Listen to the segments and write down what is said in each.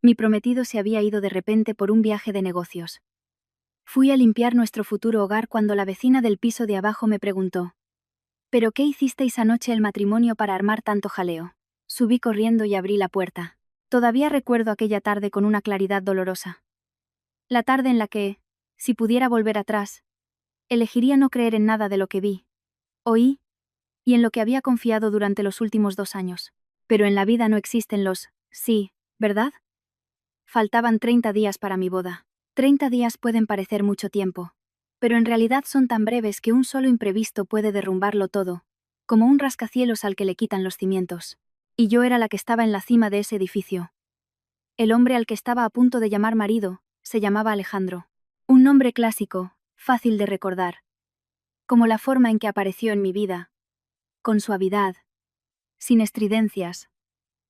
Mi prometido se había ido de repente por un viaje de negocios. Fui a limpiar nuestro futuro hogar cuando la vecina del piso de abajo me preguntó: ¿pero qué hicisteis anoche el matrimonio para armar tanto jaleo? Subí corriendo y abrí la puerta. Todavía recuerdo aquella tarde con una claridad dolorosa. La tarde en la que, si pudiera volver atrás, elegiría no creer en nada de lo que vi, oí, y en lo que había confiado durante los últimos 2 años. Pero en la vida no existen los sí, ¿verdad? Faltaban 30 días para mi boda. 30 días pueden parecer mucho tiempo, pero en realidad son tan breves que un solo imprevisto puede derrumbarlo todo, como un rascacielos al que le quitan los cimientos. Y yo era la que estaba en la cima de ese edificio. El hombre al que estaba a punto de llamar marido se llamaba Alejandro. Un nombre clásico, fácil de recordar. Como la forma en que apareció en mi vida. Con suavidad. Sin estridencias.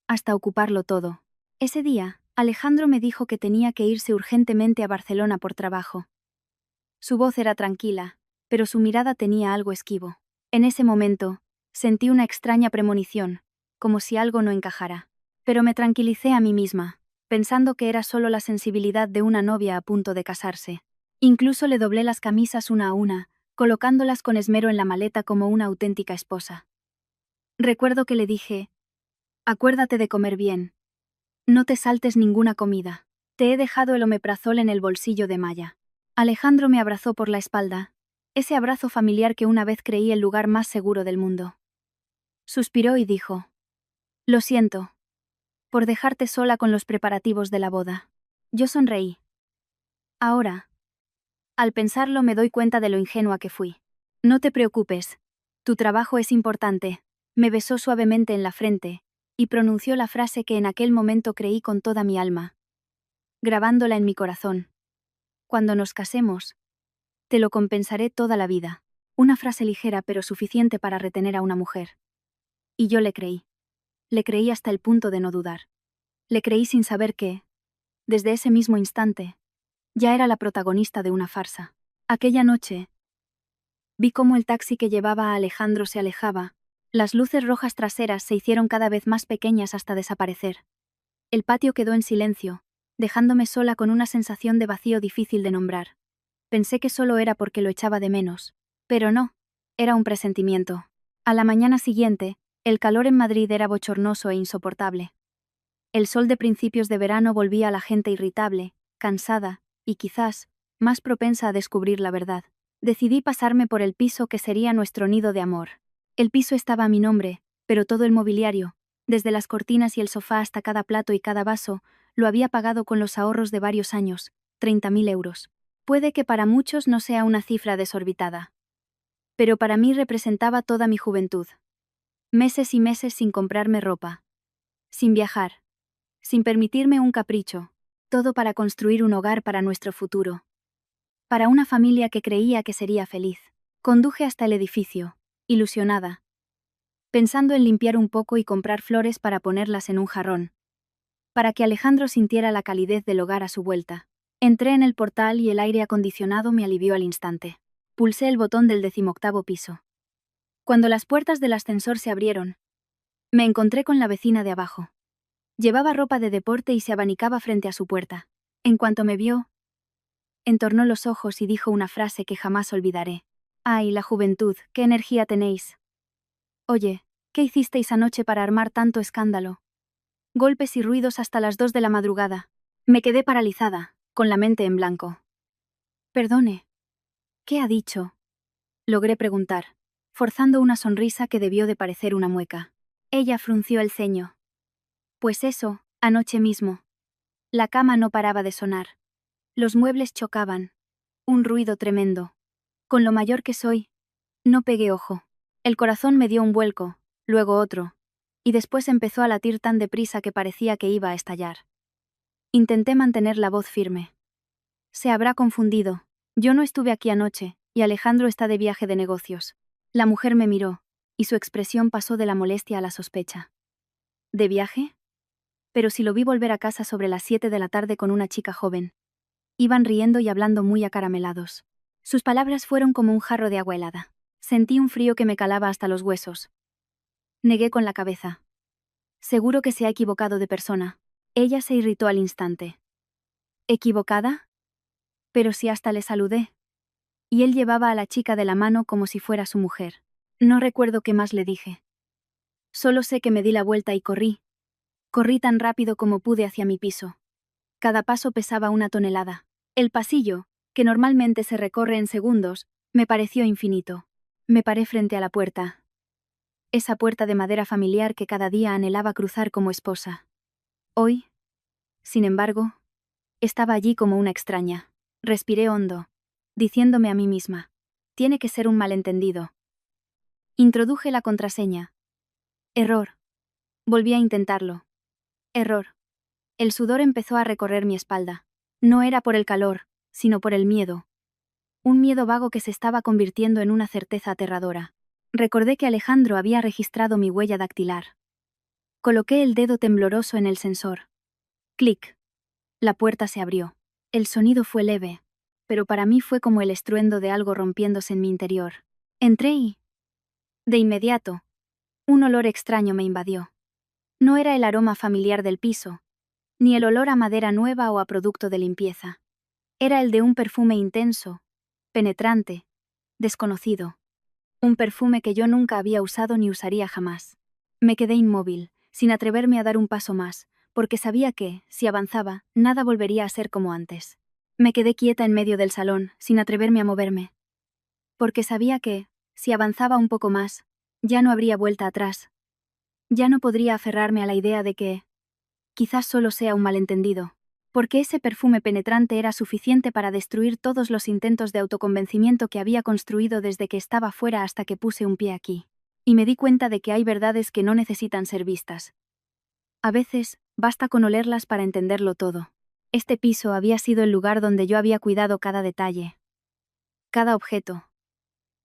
Hasta ocuparlo todo. Ese día, Alejandro me dijo que tenía que irse urgentemente a Barcelona por trabajo. Su voz era tranquila, pero su mirada tenía algo esquivo. En ese momento, sentí una extraña premonición, como si algo no encajara. Pero me tranquilicé a mí misma, pensando que era solo la sensibilidad de una novia a punto de casarse. Incluso le doblé las camisas una a una, colocándolas con esmero en la maleta como una auténtica esposa. Recuerdo que le dije: acuérdate de comer bien. No te saltes ninguna comida. Te he dejado el omeprazol en el bolsillo de malla. Alejandro me abrazó por la espalda, ese abrazo familiar que una vez creí el lugar más seguro del mundo. Suspiró y dijo: lo siento, por dejarte sola con los preparativos de la boda. Yo sonreí. Ahora, al pensarlo me doy cuenta de lo ingenua que fui. No te preocupes, tu trabajo es importante. Me besó suavemente en la frente, y pronunció la frase que en aquel momento creí con toda mi alma, grabándola en mi corazón. Cuando nos casemos, te lo compensaré toda la vida. Una frase ligera pero suficiente para retener a una mujer. Y yo le creí. Le creí hasta el punto de no dudar. Le creí sin saber que, desde ese mismo instante, ya era la protagonista de una farsa. Aquella noche, vi cómo el taxi que llevaba a Alejandro se alejaba, las luces rojas traseras se hicieron cada vez más pequeñas hasta desaparecer. El patio quedó en silencio, dejándome sola con una sensación de vacío difícil de nombrar. Pensé que solo era porque lo echaba de menos, pero no, era un presentimiento. A la mañana siguiente, el calor en Madrid era bochornoso e insoportable. El sol de principios de verano volvía a la gente irritable, cansada, y quizás, más propensa a descubrir la verdad. Decidí pasarme por el piso que sería nuestro nido de amor. El piso estaba a mi nombre, pero todo el mobiliario, desde las cortinas y el sofá hasta cada plato y cada vaso, lo había pagado con los ahorros de varios años, 30.000 euros. Puede que para muchos no sea una cifra desorbitada. Pero para mí representaba toda mi juventud. Meses y meses sin comprarme ropa. Sin viajar. Sin permitirme un capricho. Todo para construir un hogar para nuestro futuro. Para una familia que creía que sería feliz. Conduje hasta el edificio, ilusionada. Pensando en limpiar un poco y comprar flores para ponerlas en un jarrón. Para que Alejandro sintiera la calidez del hogar a su vuelta. Entré en el portal y el aire acondicionado me alivió al instante. Pulsé el botón del 18º piso. Cuando las puertas del ascensor se abrieron, me encontré con la vecina de abajo. Llevaba ropa de deporte y se abanicaba frente a su puerta. En cuanto me vio, entornó los ojos y dijo una frase que jamás olvidaré. «Ay, la juventud, qué energía tenéis. Oye, ¿qué hicisteis anoche para armar tanto escándalo?» Golpes y ruidos hasta las 2 de la madrugada. Me quedé paralizada, con la mente en blanco. «Perdone. ¿Qué ha dicho?», logré preguntar, forzando una sonrisa que debió de parecer una mueca. Ella frunció el ceño. «Pues eso, anoche mismo. La cama no paraba de sonar. Los muebles chocaban. Un ruido tremendo. Con lo mayor que soy, no pegué ojo. El corazón me dio un vuelco, luego otro, y después empezó a latir tan deprisa que parecía que iba a estallar. Intenté mantener la voz firme. Se habrá confundido. Yo no estuve aquí anoche, y Alejandro está de viaje de negocios. La mujer me miró, y su expresión pasó de la molestia a la sospecha. ¿De viaje? Pero si lo vi volver a casa sobre las 7 de la tarde con una chica joven. Iban riendo y hablando muy acaramelados. Sus palabras fueron como un jarro de agua helada. Sentí un frío que me calaba hasta los huesos. Negué con la cabeza. Seguro que se ha equivocado de persona. Ella se irritó al instante. ¿Equivocada? Pero si hasta le saludé. Y él llevaba a la chica de la mano como si fuera su mujer. No recuerdo qué más le dije. Solo sé que me di la vuelta y corrí. Corrí tan rápido como pude hacia mi piso. Cada paso pesaba 1 tonelada. El pasillo, que normalmente se recorre en segundos, me pareció infinito. Me paré frente a la puerta. Esa puerta de madera familiar que cada día anhelaba cruzar como esposa. Hoy, sin embargo, estaba allí como una extraña. Respiré hondo, diciéndome a mí misma: tiene que ser un malentendido. Introduje la contraseña. Error. Volví a intentarlo. Error. El sudor empezó a recorrer mi espalda. No era por el calor, sino por el miedo. Un miedo vago que se estaba convirtiendo en una certeza aterradora. Recordé que Alejandro había registrado mi huella dactilar. Coloqué el dedo tembloroso en el sensor. Clic. La puerta se abrió. El sonido fue leve, pero para mí fue como el estruendo de algo rompiéndose en mi interior. Entré y, de inmediato, un olor extraño me invadió. No era el aroma familiar del piso, ni el olor a madera nueva o a producto de limpieza. Era el de un perfume intenso, penetrante, desconocido. Un perfume que yo nunca había usado ni usaría jamás. Me quedé inmóvil, sin atreverme a dar un paso más, porque sabía que, si avanzaba, nada volvería a ser como antes. Me quedé quieta en medio del salón, sin atreverme a moverme. Porque sabía que, si avanzaba un poco más, ya no habría vuelta atrás. Ya no podría aferrarme a la idea de que, quizás solo sea un malentendido. Porque ese perfume penetrante era suficiente para destruir todos los intentos de autoconvencimiento que había construido desde que estaba fuera hasta que puse un pie aquí. Y me di cuenta de que hay verdades que no necesitan ser vistas. A veces, basta con olerlas para entenderlo todo. Este piso había sido el lugar donde yo había cuidado cada detalle. Cada objeto.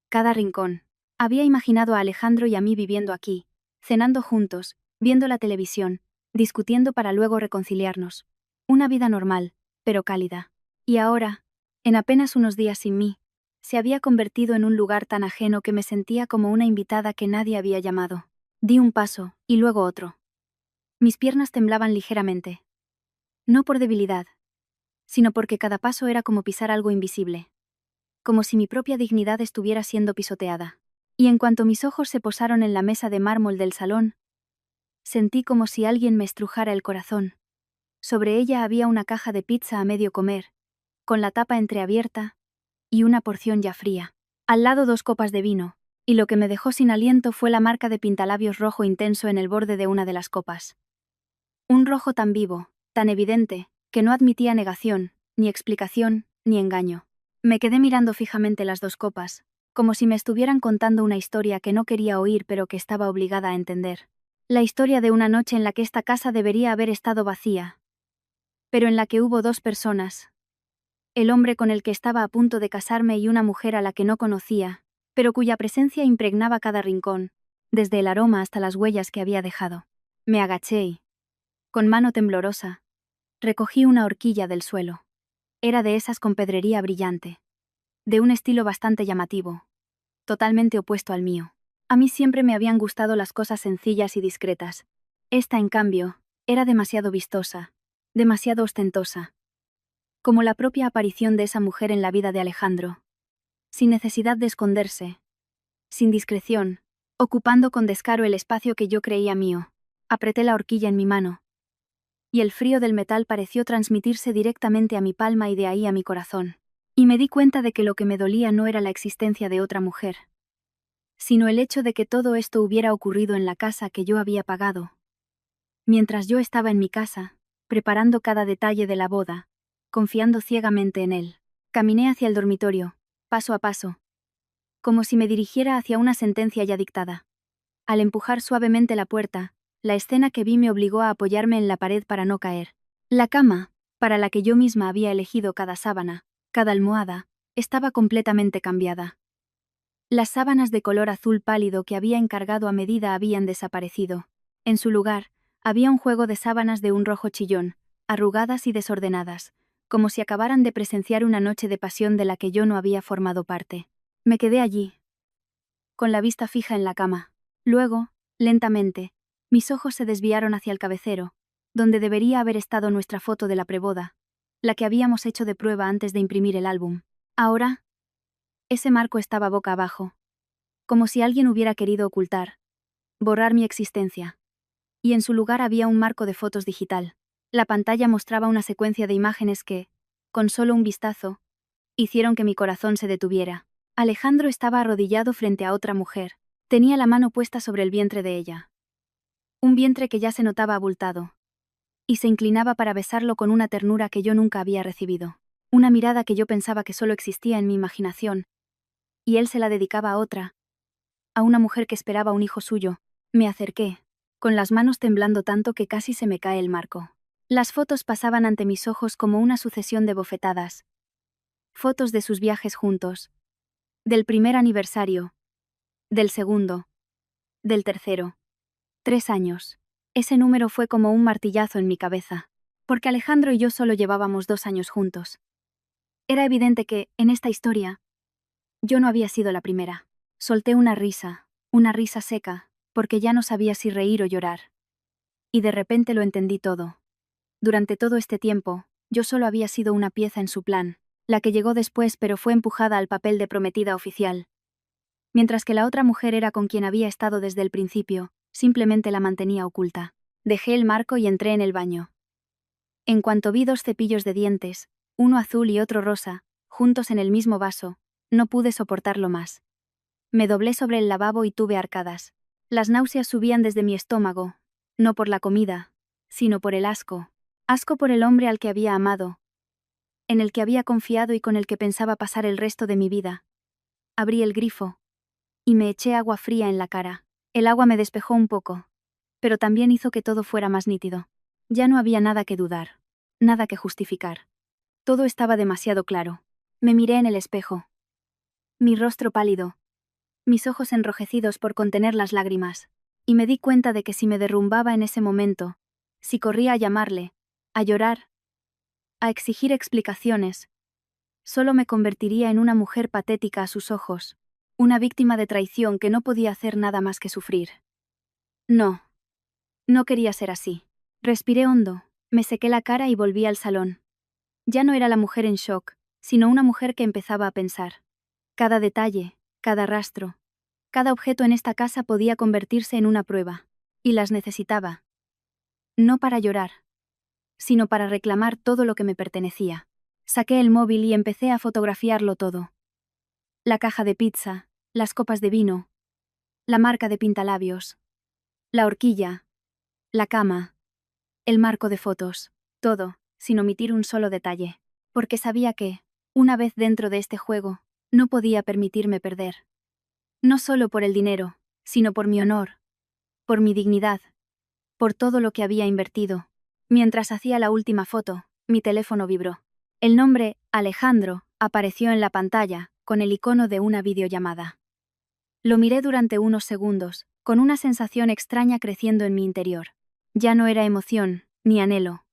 Cada rincón. Había imaginado a Alejandro y a mí viviendo aquí, cenando juntos, viendo la televisión, discutiendo para luego reconciliarnos. Una vida normal, pero cálida. Y ahora, en apenas unos días sin mí, se había convertido en un lugar tan ajeno que me sentía como una invitada que nadie había llamado. Di un paso, y luego otro. Mis piernas temblaban ligeramente. No por debilidad, sino porque cada paso era como pisar algo invisible. Como si mi propia dignidad estuviera siendo pisoteada. Y en cuanto mis ojos se posaron en la mesa de mármol del salón, sentí como si alguien me estrujara el corazón. Sobre ella había una caja de pizza a medio comer, con la tapa entreabierta, y una porción ya fría. Al lado 2 copas de vino, y lo que me dejó sin aliento fue la marca de pintalabios rojo intenso en el borde de una de las copas. Un rojo tan vivo, tan evidente, que no admitía negación, ni explicación, ni engaño. Me quedé mirando fijamente las 2 copas, como si me estuvieran contando una historia que no quería oír pero que estaba obligada a entender. La historia de una noche en la que esta casa debería haber estado vacía, pero en la que hubo 2 personas. El hombre con el que estaba a punto de casarme y una mujer a la que no conocía, pero cuya presencia impregnaba cada rincón, desde el aroma hasta las huellas que había dejado. Me agaché y, con mano temblorosa, recogí una horquilla del suelo. Era de esas con pedrería brillante. De un estilo bastante llamativo. Totalmente opuesto al mío. A mí siempre me habían gustado las cosas sencillas y discretas. Esta, en cambio, era demasiado vistosa, demasiado ostentosa. Como la propia aparición de esa mujer en la vida de Alejandro. Sin necesidad de esconderse. Sin discreción, ocupando con descaro el espacio que yo creía mío. Apreté la horquilla en mi mano. Y el frío del metal pareció transmitirse directamente a mi palma y de ahí a mi corazón. Y me di cuenta de que lo que me dolía no era la existencia de otra mujer, sino el hecho de que todo esto hubiera ocurrido en la casa que yo había pagado. Mientras yo estaba en mi casa, preparando cada detalle de la boda, confiando ciegamente en él, caminé hacia el dormitorio, paso a paso, como si me dirigiera hacia una sentencia ya dictada. Al empujar suavemente la puerta, la escena que vi me obligó a apoyarme en la pared para no caer. La cama, para la que yo misma había elegido cada sábana, cada almohada, estaba completamente cambiada. Las sábanas de color azul pálido que había encargado a medida habían desaparecido. En su lugar, había un juego de sábanas de un rojo chillón, arrugadas y desordenadas, como si acabaran de presenciar una noche de pasión de la que yo no había formado parte. Me quedé allí, con la vista fija en la cama. Luego, lentamente, mis ojos se desviaron hacia el cabecero, donde debería haber estado nuestra foto de la preboda, la que habíamos hecho de prueba antes de imprimir el álbum. Ahora, ese marco estaba boca abajo, como si alguien hubiera querido borrar mi existencia. Y en su lugar había un marco de fotos digital. La pantalla mostraba una secuencia de imágenes que, con solo un vistazo, hicieron que mi corazón se detuviera. Alejandro estaba arrodillado frente a otra mujer. Tenía la mano puesta sobre el vientre de ella. Un vientre que ya se notaba abultado. Y se inclinaba para besarlo con una ternura que yo nunca había recibido. Una mirada que yo pensaba que solo existía en mi imaginación. Y él se la dedicaba a otra. A una mujer que esperaba un hijo suyo. Me acerqué, con las manos temblando tanto que casi se me cae el marco. Las fotos pasaban ante mis ojos como una sucesión de bofetadas. Fotos de sus viajes juntos. Del primer aniversario. Del segundo. Del tercero. 3 años. Ese número fue como un martillazo en mi cabeza. Porque Alejandro y yo solo llevábamos 2 años juntos. Era evidente que, en esta historia, yo no había sido la primera. Solté una risa seca, porque ya no sabía si reír o llorar. Y de repente lo entendí todo. Durante todo este tiempo, yo solo había sido una pieza en su plan, la que llegó después pero fue empujada al papel de prometida oficial. Mientras que la otra mujer era con quien había estado desde el principio, simplemente la mantenía oculta. Dejé el marco y entré en el baño. En cuanto vi 2 cepillos de dientes, uno azul y otro rosa, juntos en el mismo vaso, no pude soportarlo más. Me doblé sobre el lavabo y tuve arcadas. Las náuseas subían desde mi estómago, no por la comida, sino por el asco. Asco por el hombre al que había amado, en el que había confiado y con el que pensaba pasar el resto de mi vida. Abrí el grifo y me eché agua fría en la cara. El agua me despejó un poco, pero también hizo que todo fuera más nítido. Ya no había nada que dudar, nada que justificar. Todo estaba demasiado claro. Me miré en el espejo. Mi rostro pálido, mis ojos enrojecidos por contener las lágrimas, y me di cuenta de que si me derrumbaba en ese momento, si corría a llamarle, a llorar, a exigir explicaciones, solo me convertiría en una mujer patética a sus ojos, una víctima de traición que no podía hacer nada más que sufrir. No. No quería ser así. Respiré hondo, me sequé la cara y volví al salón. Ya no era la mujer en shock, sino una mujer que empezaba a pensar. Cada detalle, cada rastro, cada objeto en esta casa podía convertirse en una prueba, y las necesitaba. No para llorar, sino para reclamar todo lo que me pertenecía. Saqué el móvil y empecé a fotografiarlo todo. La caja de pizza, las copas de vino, la marca de pintalabios, la horquilla, la cama, el marco de fotos, todo, sin omitir un solo detalle, porque sabía que, una vez dentro de este juego, no podía permitirme perder. No solo por el dinero, sino por mi honor, por mi dignidad, por todo lo que había invertido. Mientras hacía la última foto, mi teléfono vibró. El nombre, Alejandro, apareció en la pantalla, con el icono de una videollamada. Lo miré durante unos segundos, con una sensación extraña creciendo en mi interior. Ya no era emoción, ni anhelo.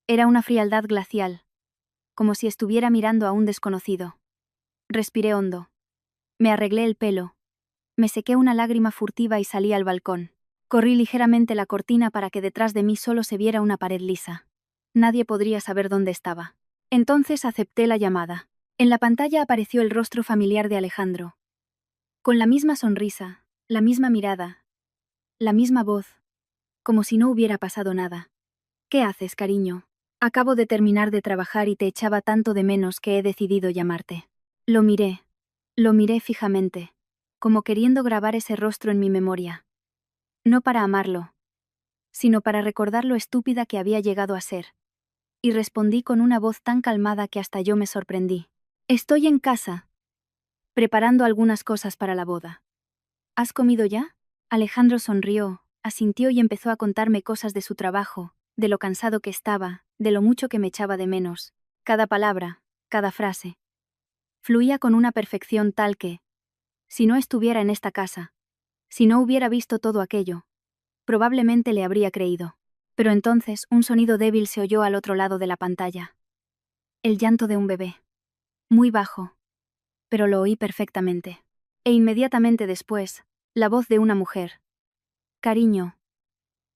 Era una frialdad glacial, como si estuviera mirando a un desconocido. Respiré hondo. Me arreglé el pelo. Me sequé una lágrima furtiva y salí al balcón. Corrí ligeramente la cortina para que detrás de mí solo se viera una pared lisa. Nadie podría saber dónde estaba. Entonces acepté la llamada. En la pantalla apareció el rostro familiar de Alejandro. Con la misma sonrisa, la misma mirada, la misma voz, como si no hubiera pasado nada. ¿Qué haces, cariño? Acabo de terminar de trabajar y te echaba tanto de menos que he decidido llamarte. Lo miré fijamente, como queriendo grabar ese rostro en mi memoria. No para amarlo, sino para recordar lo estúpida que había llegado a ser. Y respondí con una voz tan calmada que hasta yo me sorprendí. Estoy en casa, preparando algunas cosas para la boda. ¿Has comido ya? Alejandro sonrió, asintió y empezó a contarme cosas de su trabajo, de lo cansado que estaba, de lo mucho que me echaba de menos. Cada palabra, cada frase. Fluía con una perfección tal que, si no estuviera en esta casa, si no hubiera visto todo aquello, probablemente le habría creído. Pero entonces un sonido débil se oyó al otro lado de la pantalla. El llanto de un bebé. Muy bajo. Pero lo oí perfectamente. E inmediatamente después, la voz de una mujer. Cariño.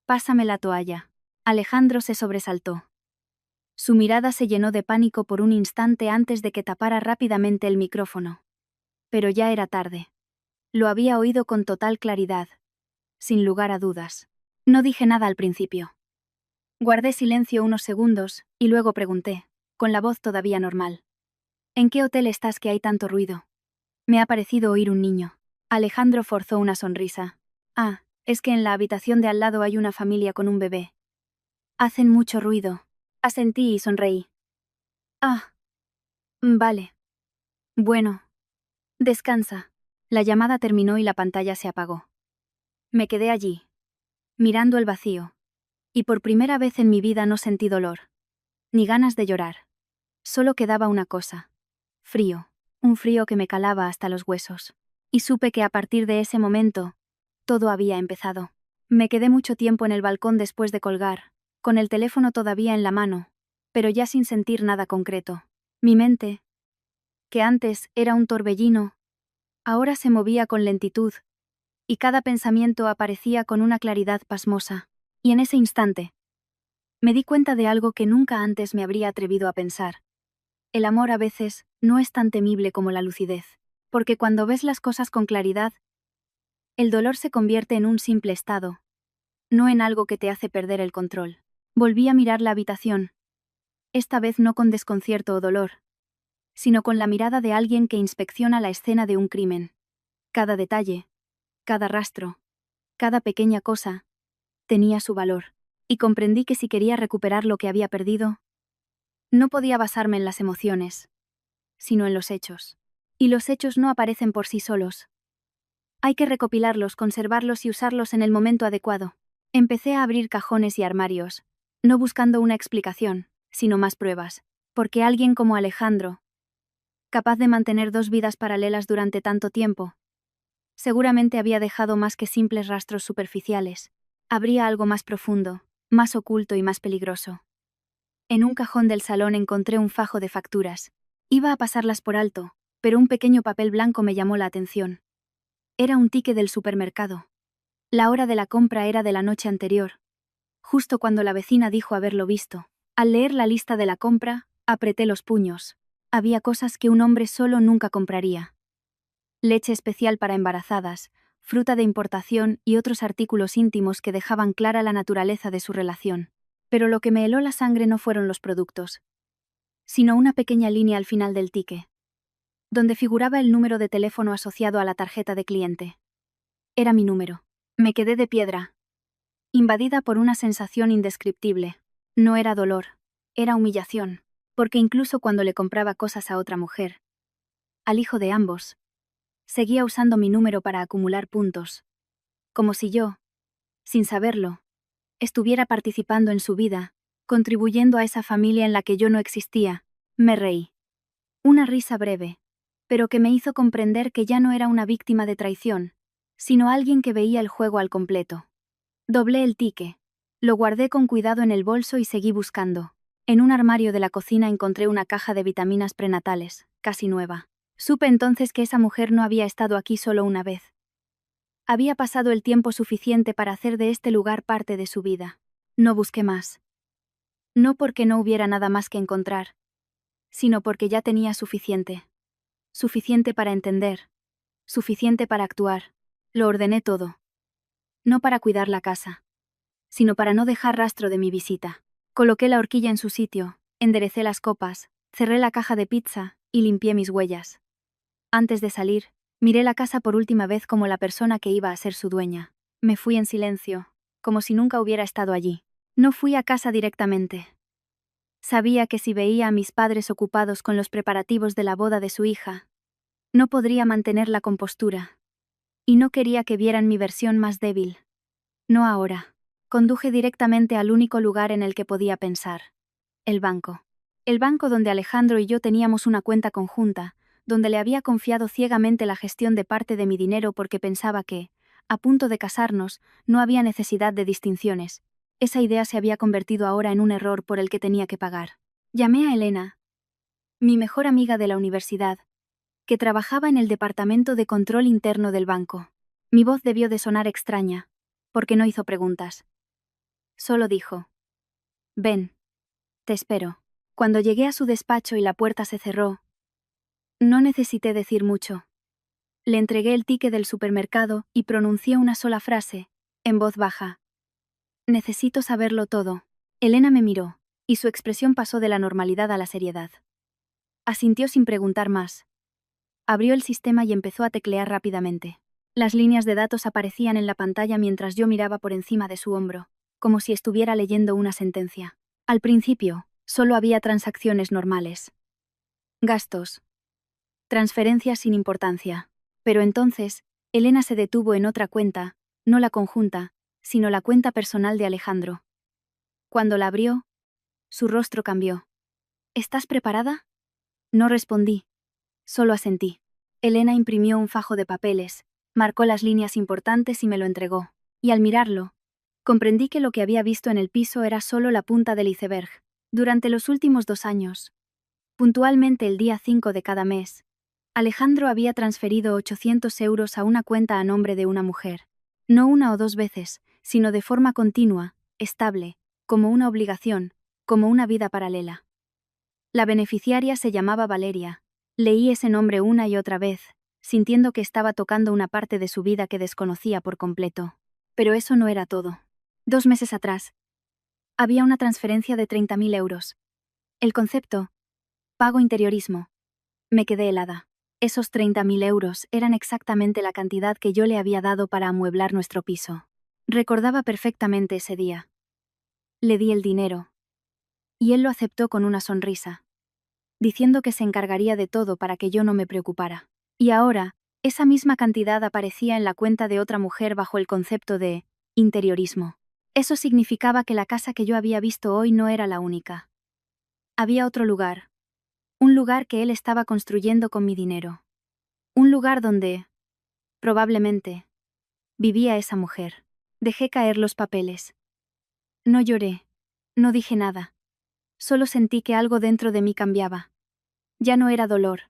Pásame la toalla. Alejandro se sobresaltó. Su mirada se llenó de pánico por un instante antes de que tapara rápidamente el micrófono. Pero ya era tarde. Lo había oído con total claridad. Sin lugar a dudas. No dije nada al principio. Guardé silencio unos segundos, y luego pregunté, con la voz todavía normal. ¿En qué hotel estás que hay tanto ruido? Me ha parecido oír un niño. Alejandro forzó una sonrisa. Ah, es que en la habitación de al lado hay una familia con un bebé. Hacen mucho ruido. Asentí y sonreí. Ah. Vale. Bueno. Descansa. La llamada terminó y la pantalla se apagó. Me quedé allí, mirando el vacío. Y por primera vez en mi vida no sentí dolor. Ni ganas de llorar. Solo quedaba una cosa. Frío. Un frío que me calaba hasta los huesos. Y supe que a partir de ese momento, todo había empezado. Me quedé mucho tiempo en el balcón después de colgar, con el teléfono todavía en la mano, pero ya sin sentir nada concreto. Mi mente, que antes era un torbellino, ahora se movía con lentitud, y cada pensamiento aparecía con una claridad pasmosa. Y en ese instante, me di cuenta de algo que nunca antes me habría atrevido a pensar. El amor a veces no es tan temible como la lucidez, porque cuando ves las cosas con claridad, el dolor se convierte en un simple estado, no en algo que te hace perder el control. Volví a mirar la habitación, esta vez no con desconcierto o dolor, sino con la mirada de alguien que inspecciona la escena de un crimen. Cada detalle, cada rastro, cada pequeña cosa, tenía su valor, y comprendí que si quería recuperar lo que había perdido, no podía basarme en las emociones, sino en los hechos. Y los hechos no aparecen por sí solos. Hay que recopilarlos, conservarlos y usarlos en el momento adecuado. Empecé a abrir cajones y armarios, no buscando una explicación, sino más pruebas, porque alguien como Alejandro, capaz de mantener dos vidas paralelas durante tanto tiempo, seguramente había dejado más que simples rastros superficiales. Habría algo más profundo, más oculto y más peligroso. En un cajón del salón encontré un fajo de facturas. Iba a pasarlas por alto, pero un pequeño papel blanco me llamó la atención. Era un ticket del supermercado. La hora de la compra era de la noche anterior, justo cuando la vecina dijo haberlo visto. Al leer la lista de la compra, apreté los puños. Había cosas que un hombre solo nunca compraría. Leche especial para embarazadas, fruta de importación y otros artículos íntimos que dejaban clara la naturaleza de su relación. Pero lo que me heló la sangre no fueron los productos, sino una pequeña línea al final del ticket, donde figuraba el número de teléfono asociado a la tarjeta de cliente. Era mi número. Me quedé de piedra, invadida por una sensación indescriptible. No era dolor, era humillación, porque incluso cuando le compraba cosas a otra mujer, al hijo de ambos, seguía usando mi número para acumular puntos. Como si yo, sin saberlo, estuviera participando en su vida, contribuyendo a esa familia en la que yo no existía. Me reí. Una risa breve, pero que me hizo comprender que ya no era una víctima de traición, sino alguien que veía el juego al completo. Doblé el ticket, lo guardé con cuidado en el bolso y seguí buscando. En un armario de la cocina encontré una caja de vitaminas prenatales, casi nueva. Supe entonces que esa mujer no había estado aquí solo una vez. Había pasado el tiempo suficiente para hacer de este lugar parte de su vida. No busqué más. No porque no hubiera nada más que encontrar, sino porque ya tenía suficiente. Suficiente para entender. Suficiente para actuar. Lo ordené todo. No para cuidar la casa, sino para no dejar rastro de mi visita. Coloqué la horquilla en su sitio, enderecé las copas, cerré la caja de pizza y limpié mis huellas. Antes de salir, miré la casa por última vez como la persona que iba a ser su dueña. Me fui en silencio, como si nunca hubiera estado allí. No fui a casa directamente. Sabía que si veía a mis padres ocupados con los preparativos de la boda de su hija, no podría mantener la compostura. Y no quería que vieran mi versión más débil. No ahora. Conduje directamente al único lugar en el que podía pensar. El banco. El banco donde Alejandro y yo teníamos una cuenta conjunta, donde le había confiado ciegamente la gestión de parte de mi dinero porque pensaba que, a punto de casarnos, no había necesidad de distinciones. Esa idea se había convertido ahora en un error por el que tenía que pagar. Llamé a Elena, mi mejor amiga de la universidad, que trabajaba en el departamento de control interno del banco. Mi voz debió de sonar extraña, porque no hizo preguntas. Solo dijo: Ven. Te espero. Cuando llegué a su despacho y la puerta se cerró, no necesité decir mucho. Le entregué el ticket del supermercado y pronuncié una sola frase, en voz baja. Necesito saberlo todo. Elena me miró, y su expresión pasó de la normalidad a la seriedad. Asintió sin preguntar más. Abrió el sistema y empezó a teclear rápidamente. Las líneas de datos aparecían en la pantalla mientras yo miraba por encima de su hombro, como si estuviera leyendo una sentencia. Al principio, solo había transacciones normales. Gastos. Transferencias sin importancia. Pero entonces, Elena se detuvo en otra cuenta, no la conjunta, sino la cuenta personal de Alejandro. Cuando la abrió, su rostro cambió. ¿Estás preparada? No respondí. Solo asentí. Elena imprimió un fajo de papeles, marcó las líneas importantes y me lo entregó. Y al mirarlo, comprendí que lo que había visto en el piso era solo la punta del iceberg. Durante los últimos 2 años, puntualmente el día 5 de cada mes, Alejandro había transferido 800 euros a una cuenta a nombre de una mujer. No una o 2 veces, sino de forma continua, estable, como una obligación, como una vida paralela. La beneficiaria se llamaba Valeria. Leí ese nombre una y otra vez, sintiendo que estaba tocando una parte de su vida que desconocía por completo. Pero eso no era todo. 2 meses atrás, había una transferencia de 30.000 euros. El concepto, pago interiorismo. Me quedé helada. Esos 30.000 euros eran exactamente la cantidad que yo le había dado para amueblar nuestro piso. Recordaba perfectamente ese día. Le di el dinero. Y él lo aceptó con una sonrisa, diciendo que se encargaría de todo para que yo no me preocupara. Y ahora, esa misma cantidad aparecía en la cuenta de otra mujer bajo el concepto de interiorismo. Eso significaba que la casa que yo había visto hoy no era la única. Había otro lugar. Un lugar que él estaba construyendo con mi dinero. Un lugar donde, probablemente, vivía esa mujer. Dejé caer los papeles. No lloré. No dije nada. Solo sentí que algo dentro de mí cambiaba. Ya no era dolor.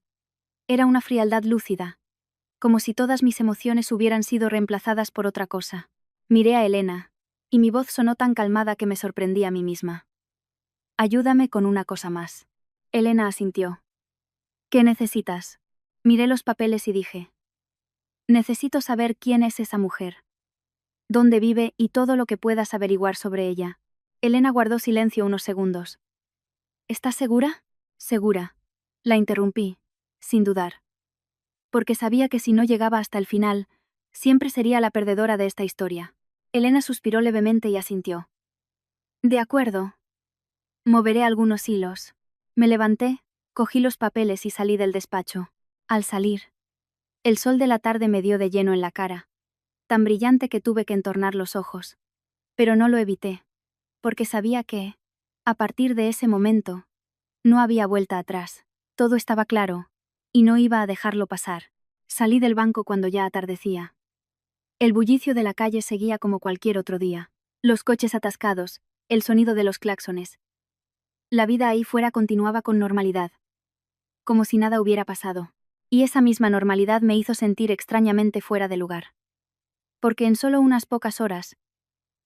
Era una frialdad lúcida, como si todas mis emociones hubieran sido reemplazadas por otra cosa. Miré a Elena, y mi voz sonó tan calmada que me sorprendí a mí misma. Ayúdame con una cosa más. Elena asintió. ¿Qué necesitas? Miré los papeles y dije. Necesito saber quién es esa mujer, dónde vive y todo lo que puedas averiguar sobre ella. Elena guardó silencio unos segundos. ¿Estás segura? Segura. La interrumpí, sin dudar. Porque sabía que si no llegaba hasta el final, siempre sería la perdedora de esta historia. Elena suspiró levemente y asintió. De acuerdo. Moveré algunos hilos. Me levanté, cogí los papeles y salí del despacho. Al salir, el sol de la tarde me dio de lleno en la cara, tan brillante que tuve que entornar los ojos. Pero no lo evité, porque sabía que, a partir de ese momento, no había vuelta atrás. Todo estaba claro, y no iba a dejarlo pasar. Salí del banco cuando ya atardecía. El bullicio de la calle seguía como cualquier otro día. Los coches atascados, el sonido de los claxones. La vida ahí fuera continuaba con normalidad, como si nada hubiera pasado. Y esa misma normalidad me hizo sentir extrañamente fuera de lugar. Porque en solo unas pocas horas,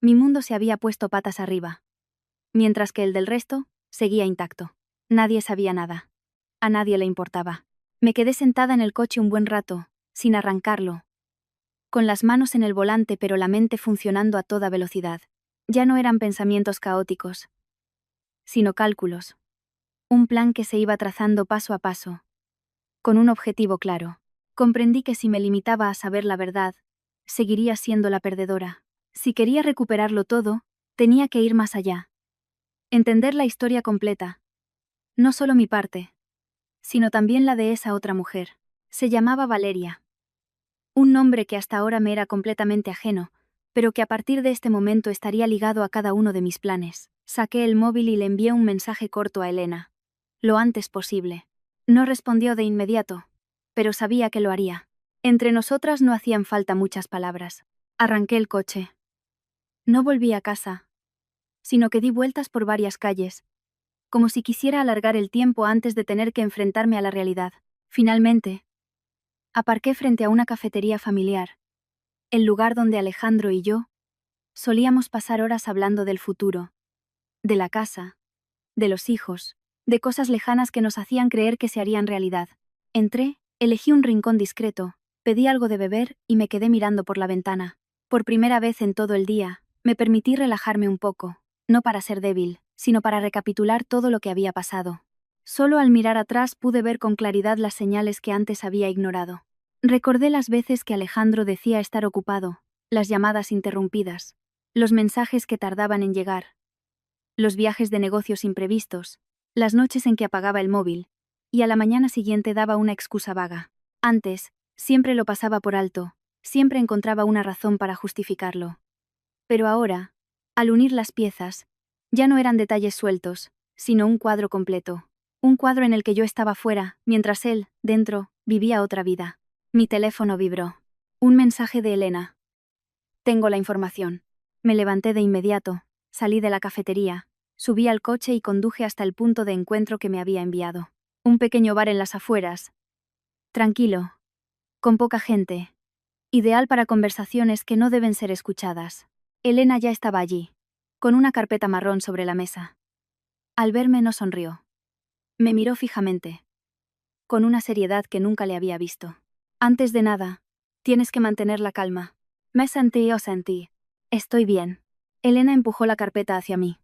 mi mundo se había puesto patas arriba, mientras que el del resto seguía intacto. Nadie sabía nada. A nadie le importaba. Me quedé sentada en el coche un buen rato, sin arrancarlo, con las manos en el volante pero la mente funcionando a toda velocidad. Ya no eran pensamientos caóticos, sino cálculos. Un plan que se iba trazando paso a paso, con un objetivo claro. Comprendí que si me limitaba a saber la verdad, seguiría siendo la perdedora. Si quería recuperarlo todo, tenía que ir más allá. Entender la historia completa. No solo mi parte, sino también la de esa otra mujer. Se llamaba Valeria. Un nombre que hasta ahora me era completamente ajeno, pero que a partir de este momento estaría ligado a cada uno de mis planes. Saqué el móvil y le envié un mensaje corto a Elena. Lo antes posible. No respondió de inmediato, pero sabía que lo haría. Entre nosotras no hacían falta muchas palabras. Arranqué el coche. No volví a casa, sino que di vueltas por varias calles, como si quisiera alargar el tiempo antes de tener que enfrentarme a la realidad. Finalmente, aparqué frente a una cafetería familiar, el lugar donde Alejandro y yo solíamos pasar horas hablando del futuro, de la casa, de los hijos, de cosas lejanas que nos hacían creer que se harían realidad. Entré, elegí un rincón discreto, pedí algo de beber y me quedé mirando por la ventana. Por primera vez en todo el día, me permití relajarme un poco, no para ser débil, sino para recapitular todo lo que había pasado. Solo al mirar atrás pude ver con claridad las señales que antes había ignorado. Recordé las veces que Alejandro decía estar ocupado, las llamadas interrumpidas, los mensajes que tardaban en llegar, los viajes de negocios imprevistos, las noches en que apagaba el móvil, y a la mañana siguiente daba una excusa vaga. Antes, siempre lo pasaba por alto, siempre encontraba una razón para justificarlo. Pero ahora, al unir las piezas, ya no eran detalles sueltos, sino un cuadro completo. Un cuadro en el que yo estaba fuera, mientras él, dentro, vivía otra vida. Mi teléfono vibró. Un mensaje de Elena. Tengo la información. Me levanté de inmediato, salí de la cafetería, subí al coche y conduje hasta el punto de encuentro que me había enviado. Un pequeño bar en las afueras. Tranquilo. Con poca gente. Ideal para conversaciones que no deben ser escuchadas. Elena ya estaba allí, con una carpeta marrón sobre la mesa. Al verme no sonrió. Me miró fijamente, con una seriedad que nunca le había visto. Antes de nada, tienes que mantener la calma. Me sentí o sentí. Estoy bien. Elena empujó la carpeta hacia mí.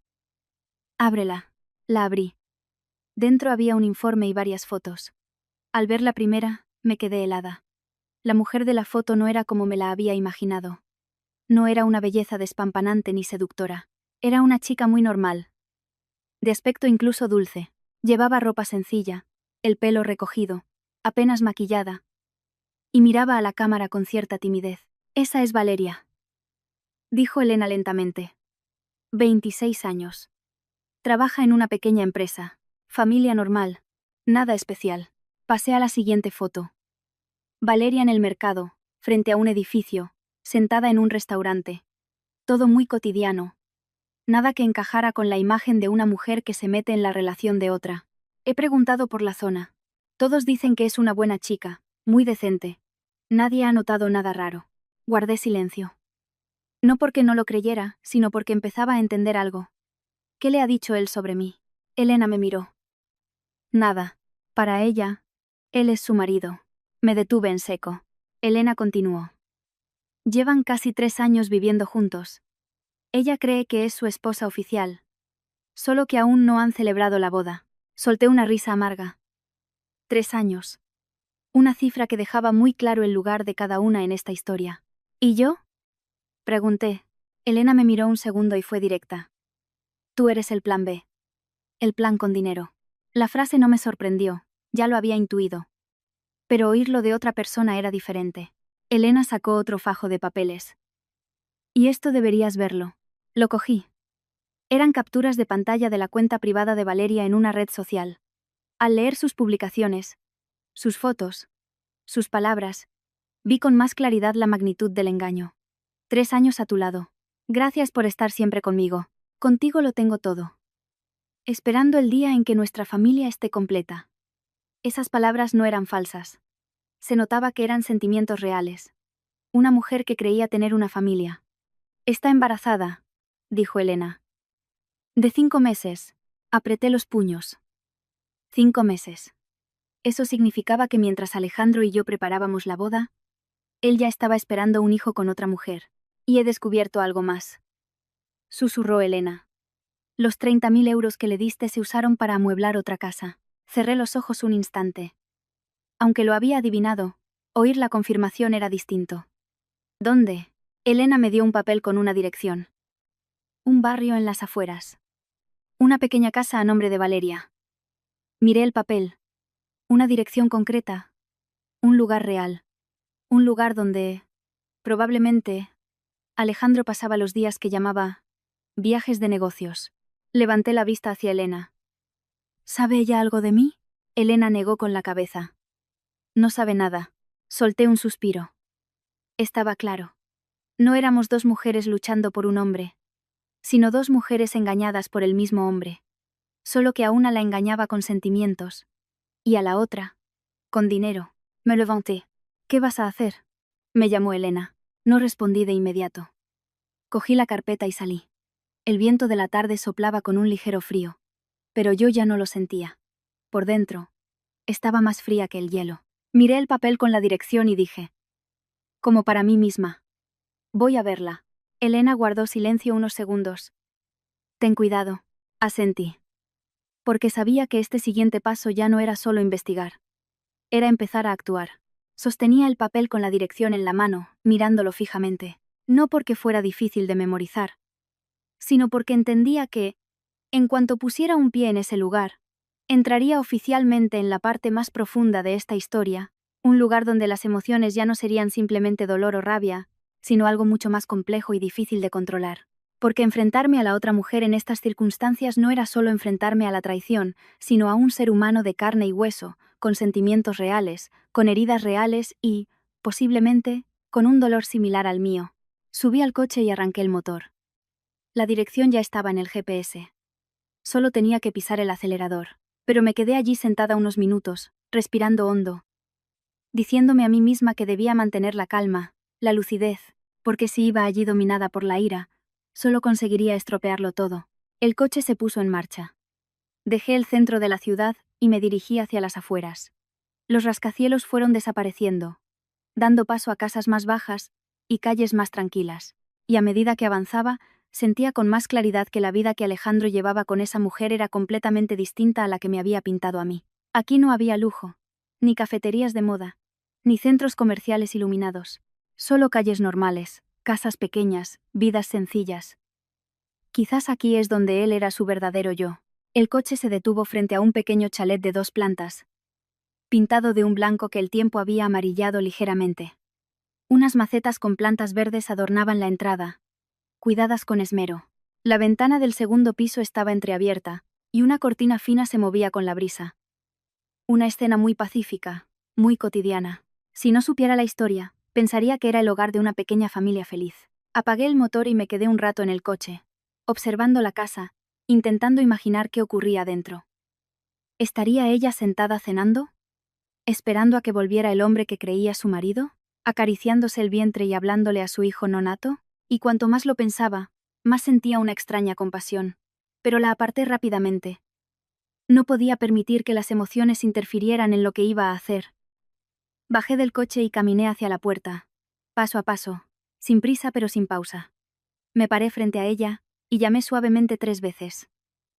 Ábrela. La abrí. Dentro había un informe y varias fotos. Al ver la primera, me quedé helada. La mujer de la foto no era como me la había imaginado. No era una belleza despampanante ni seductora. Era una chica muy normal. De aspecto incluso dulce. Llevaba ropa sencilla, el pelo recogido, apenas maquillada. Y miraba a la cámara con cierta timidez. Esa es Valeria, dijo Elena lentamente. 26 años. Trabaja en una pequeña empresa. Familia normal. Nada especial. Pasé a la siguiente foto. Valeria en el mercado, frente a un edificio, sentada en un restaurante. Todo muy cotidiano. Nada que encajara con la imagen de una mujer que se mete en la relación de otra. He preguntado por la zona. Todos dicen que es una buena chica, muy decente. Nadie ha notado nada raro. Guardé silencio. No porque no lo creyera, sino porque empezaba a entender algo. ¿Qué le ha dicho él sobre mí? Elena me miró. Nada. Para ella, él es su marido. Me detuve en seco. Elena continuó. Llevan casi 3 años viviendo juntos. Ella cree que es su esposa oficial. Solo que aún no han celebrado la boda. Solté una risa amarga. 3 años. Una cifra que dejaba muy claro el lugar de cada una en esta historia. ¿Y yo? Pregunté. Elena me miró un segundo y fue directa. Tú eres el plan B. El plan con dinero. La frase no me sorprendió, ya lo había intuido. Pero oírlo de otra persona era diferente. Elena sacó otro fajo de papeles. Y esto deberías verlo. Lo cogí. Eran capturas de pantalla de la cuenta privada de Valeria en una red social. Al leer sus publicaciones, sus fotos, sus palabras, vi con más claridad la magnitud del engaño. 3 años a tu lado. Gracias por estar siempre conmigo. Contigo lo tengo todo. Esperando el día en que nuestra familia esté completa. Esas palabras no eran falsas. Se notaba que eran sentimientos reales. Una mujer que creía tener una familia. Está embarazada, dijo Elena. De 5 meses. Apreté los puños. 5 meses. Eso significaba que mientras Alejandro y yo preparábamos la boda, él ya estaba esperando un hijo con otra mujer. Y he descubierto algo más. Susurró Elena. Los 30.000 euros que le diste se usaron para amueblar otra casa. Cerré los ojos un instante. Aunque lo había adivinado, oír la confirmación era distinto. ¿Dónde? Elena me dio un papel con una dirección. Un barrio en las afueras. Una pequeña casa a nombre de Valeria. Miré el papel. Una dirección concreta. Un lugar real. Un lugar donde, probablemente, Alejandro pasaba los días que llamaba viajes de negocios. Levanté la vista hacia Elena. ¿Sabe ella algo de mí? Elena negó con la cabeza. No sabe nada. Solté un suspiro. Estaba claro. No éramos 2 mujeres luchando por un hombre, sino 2 mujeres engañadas por el mismo hombre. Solo que a una la engañaba con sentimientos, y a la otra, con dinero. Me levanté. ¿Qué vas a hacer? Me llamó Elena. No respondí de inmediato. Cogí la carpeta y salí. El viento de la tarde soplaba con un ligero frío. Pero yo ya no lo sentía. Por dentro, estaba más fría que el hielo. Miré el papel con la dirección y dije, como para mí misma, voy a verla. Elena guardó silencio unos segundos. Ten cuidado, asentí. Porque sabía que este siguiente paso ya no era solo investigar. Era empezar a actuar. Sostenía el papel con la dirección en la mano, mirándolo fijamente. No porque fuera difícil de memorizar, sino porque entendía que, en cuanto pusiera un pie en ese lugar, entraría oficialmente en la parte más profunda de esta historia, un lugar donde las emociones ya no serían simplemente dolor o rabia, sino algo mucho más complejo y difícil de controlar. Porque enfrentarme a la otra mujer en estas circunstancias no era solo enfrentarme a la traición, sino a un ser humano de carne y hueso, con sentimientos reales, con heridas reales y, posiblemente, con un dolor similar al mío. Subí al coche y arranqué el motor. La dirección ya estaba en el GPS. Solo tenía que pisar el acelerador. Pero me quedé allí sentada unos minutos, respirando hondo, diciéndome a mí misma que debía mantener la calma, la lucidez, porque si iba allí dominada por la ira, solo conseguiría estropearlo todo. El coche se puso en marcha. Dejé el centro de la ciudad y me dirigí hacia las afueras. Los rascacielos fueron desapareciendo, dando paso a casas más bajas y calles más tranquilas. Y a medida que avanzaba, sentía con más claridad que la vida que Alejandro llevaba con esa mujer era completamente distinta a la que me había pintado a mí. Aquí no había lujo, ni cafeterías de moda, ni centros comerciales iluminados. Solo calles normales, casas pequeñas, vidas sencillas. Quizás aquí es donde él era su verdadero yo. El coche se detuvo frente a un pequeño chalet de 2 plantas, pintado de un blanco que el tiempo había amarillado ligeramente. Unas macetas con plantas verdes adornaban la entrada, cuidadas con esmero. La ventana del segundo piso estaba entreabierta, y una cortina fina se movía con la brisa. Una escena muy pacífica, muy cotidiana. Si no supiera la historia, pensaría que era el hogar de una pequeña familia feliz. Apagué el motor y me quedé un rato en el coche, observando la casa, intentando imaginar qué ocurría dentro. ¿Estaría ella sentada cenando? ¿Esperando a que volviera el hombre que creía su marido? ¿Acariciándose el vientre y hablándole a su hijo nonato? Y cuanto más lo pensaba, más sentía una extraña compasión. Pero la aparté rápidamente. No podía permitir que las emociones interfirieran en lo que iba a hacer. Bajé del coche y caminé hacia la puerta, paso a paso, sin prisa pero sin pausa. Me paré frente a ella, y llamé suavemente 3 veces.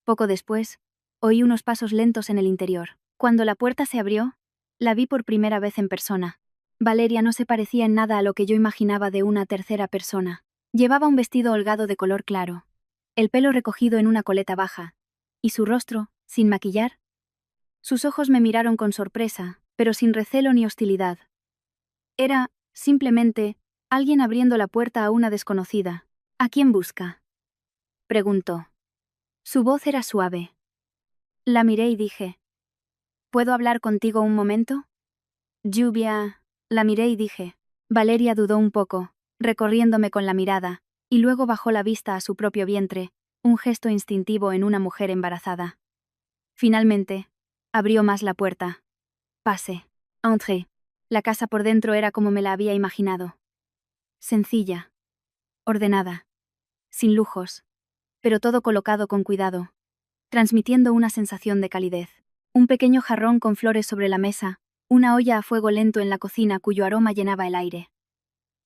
Poco después, oí unos pasos lentos en el interior. Cuando la puerta se abrió, la vi por primera vez en persona. Valeria no se parecía en nada a lo que yo imaginaba de una tercera persona. Llevaba un vestido holgado de color claro, el pelo recogido en una coleta baja, y su rostro, sin maquillar. Sus ojos me miraron con sorpresa, pero sin recelo ni hostilidad. Era, simplemente, alguien abriendo la puerta a una desconocida. ¿A quién busca?, preguntó. Su voz era suave. La miré y dije, ¿puedo hablar contigo un momento? Lluvia. La miré y dije. Valeria dudó un poco, recorriéndome con la mirada, y luego bajó la vista a su propio vientre, un gesto instintivo en una mujer embarazada. Finalmente, abrió más la puerta. Pase. Entré. La casa por dentro era como me la había imaginado. Sencilla. Ordenada. Sin lujos. Pero todo colocado con cuidado, transmitiendo una sensación de calidez. Un pequeño jarrón con flores sobre la mesa, una olla a fuego lento en la cocina cuyo aroma llenaba el aire.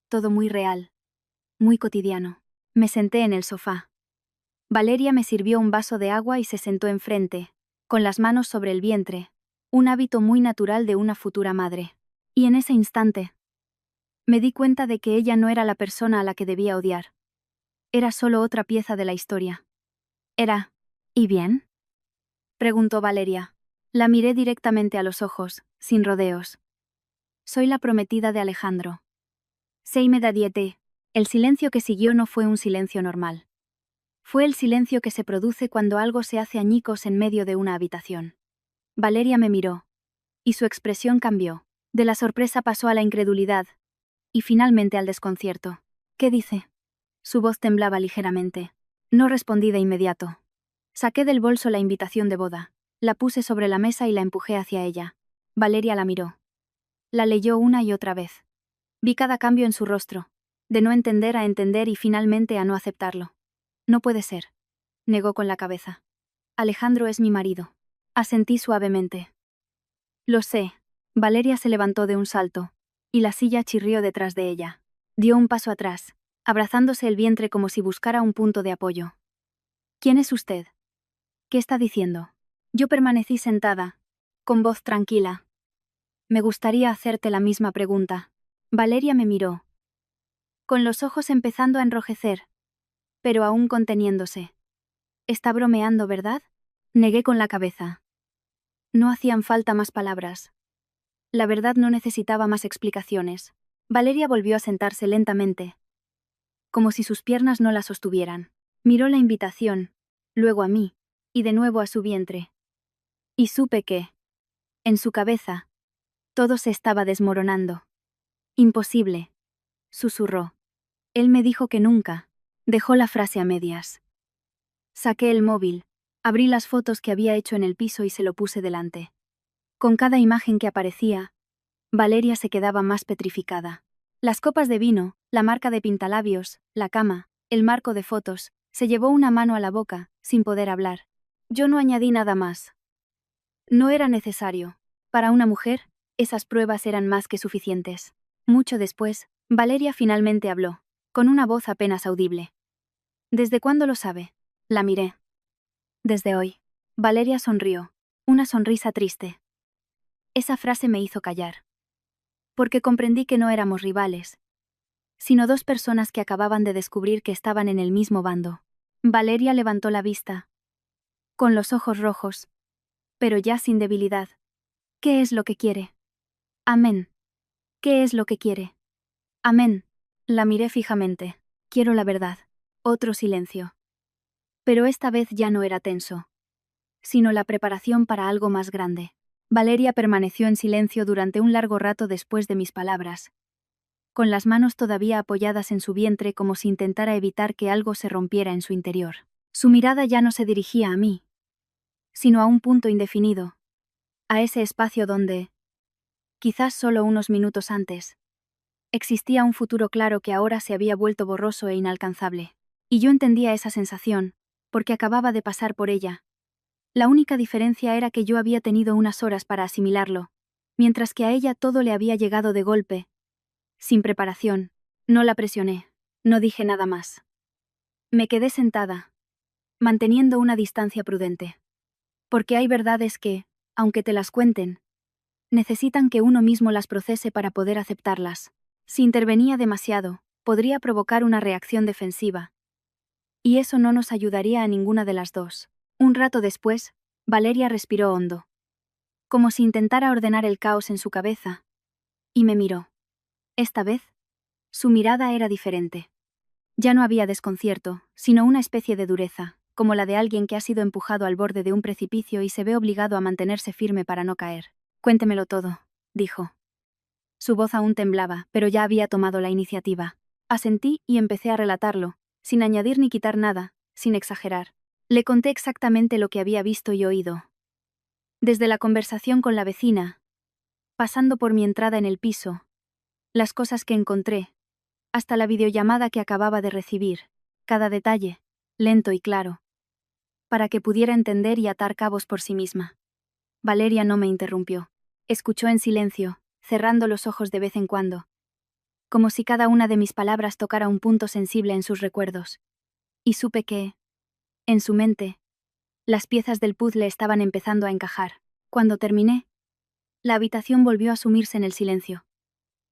Todo muy real. Muy cotidiano. Me senté en el sofá. Valeria me sirvió un vaso de agua y se sentó enfrente, con las manos sobre el vientre, un hábito muy natural de una futura madre. Y en ese instante, me di cuenta de que ella no era la persona a la que debía odiar. Era solo otra pieza de la historia. Era, ¿y bien?, preguntó Valeria. La miré directamente a los ojos, sin rodeos. Soy la prometida de Alejandro. Seime da diete. El silencio que siguió no fue un silencio normal. Fue el silencio que se produce cuando algo se hace añicos en medio de una habitación. Valeria me miró. Y su expresión cambió. De la sorpresa pasó a la incredulidad. Y finalmente al desconcierto. ¿Qué dice? Su voz temblaba ligeramente. No respondí de inmediato. Saqué del bolso la invitación de boda. La puse sobre la mesa y la empujé hacia ella. Valeria la miró. La leyó una y otra vez. Vi cada cambio en su rostro. De no entender a entender y finalmente a no aceptarlo. No puede ser. Negó con la cabeza. Alejandro es mi marido. Asentí suavemente. Lo sé. Valeria se levantó de un salto, y la silla chirrió detrás de ella. Dio un paso atrás, abrazándose el vientre como si buscara un punto de apoyo. ¿Quién es usted? ¿Qué está diciendo? Yo permanecí sentada, con voz tranquila. Me gustaría hacerte la misma pregunta. Valeria me miró, con los ojos empezando a enrojecer, pero aún conteniéndose. Está bromeando, ¿verdad? Negué con la cabeza. No hacían falta más palabras. La verdad no necesitaba más explicaciones. Valeria volvió a sentarse lentamente, como si sus piernas no la sostuvieran. Miró la invitación, luego a mí, y de nuevo a su vientre. Y supe que, en su cabeza, todo se estaba desmoronando. Imposible, susurró. Él me dijo que nunca. Dejó la frase a medias. Saqué el móvil, abrí las fotos que había hecho en el piso y se lo puse delante. Con cada imagen que aparecía, Valeria se quedaba más petrificada. Las copas de vino, la marca de pintalabios, la cama, el marco de fotos, se llevó una mano a la boca, sin poder hablar. Yo no añadí nada más. No era necesario. Para una mujer, esas pruebas eran más que suficientes. Mucho después, Valeria finalmente habló, con una voz apenas audible. ¿Desde cuándo lo sabe? La miré. Desde hoy. Valeria sonrió. Una sonrisa triste. Esa frase me hizo callar. Porque comprendí que no éramos rivales, sino dos personas que acababan de descubrir que estaban en el mismo bando. Valeria levantó la vista, con los ojos rojos, pero ya sin debilidad. ¿Qué es lo que quiere? Amén. ¿Qué es lo que quiere? Amén. La miré fijamente. Quiero la verdad. Otro silencio. Pero esta vez ya no era tenso, sino la preparación para algo más grande. Valeria permaneció en silencio durante un largo rato después de mis palabras, con las manos todavía apoyadas en su vientre como si intentara evitar que algo se rompiera en su interior. Su mirada ya no se dirigía a mí, sino a un punto indefinido, a ese espacio donde, quizás solo unos minutos antes, existía un futuro claro que ahora se había vuelto borroso e inalcanzable. Y yo entendía esa sensación, porque acababa de pasar por ella. La única diferencia era que yo había tenido unas horas para asimilarlo, mientras que a ella todo le había llegado de golpe, sin preparación. No la presioné, no dije nada más. Me quedé sentada, manteniendo una distancia prudente. Porque hay verdades que, aunque te las cuenten, necesitan que uno mismo las procese para poder aceptarlas. Si intervenía demasiado, podría provocar una reacción defensiva. Y eso no nos ayudaría a ninguna de las dos. Un rato después, Valeria respiró hondo, como si intentara ordenar el caos en su cabeza, y me miró. Esta vez, su mirada era diferente. Ya no había desconcierto, sino una especie de dureza, como la de alguien que ha sido empujado al borde de un precipicio y se ve obligado a mantenerse firme para no caer. Cuéntemelo todo, dijo. Su voz aún temblaba, pero ya había tomado la iniciativa. Asentí y empecé a relatarlo, sin añadir ni quitar nada, sin exagerar. Le conté exactamente lo que había visto y oído. Desde la conversación con la vecina, pasando por mi entrada en el piso, las cosas que encontré, hasta la videollamada que acababa de recibir, cada detalle, lento y claro, para que pudiera entender y atar cabos por sí misma. Valeria no me interrumpió. Escuchó en silencio, cerrando los ojos de vez en cuando, como si cada una de mis palabras tocara un punto sensible en sus recuerdos. Y supe que, en su mente, las piezas del puzzle estaban empezando a encajar. Cuando terminé, la habitación volvió a sumirse en el silencio.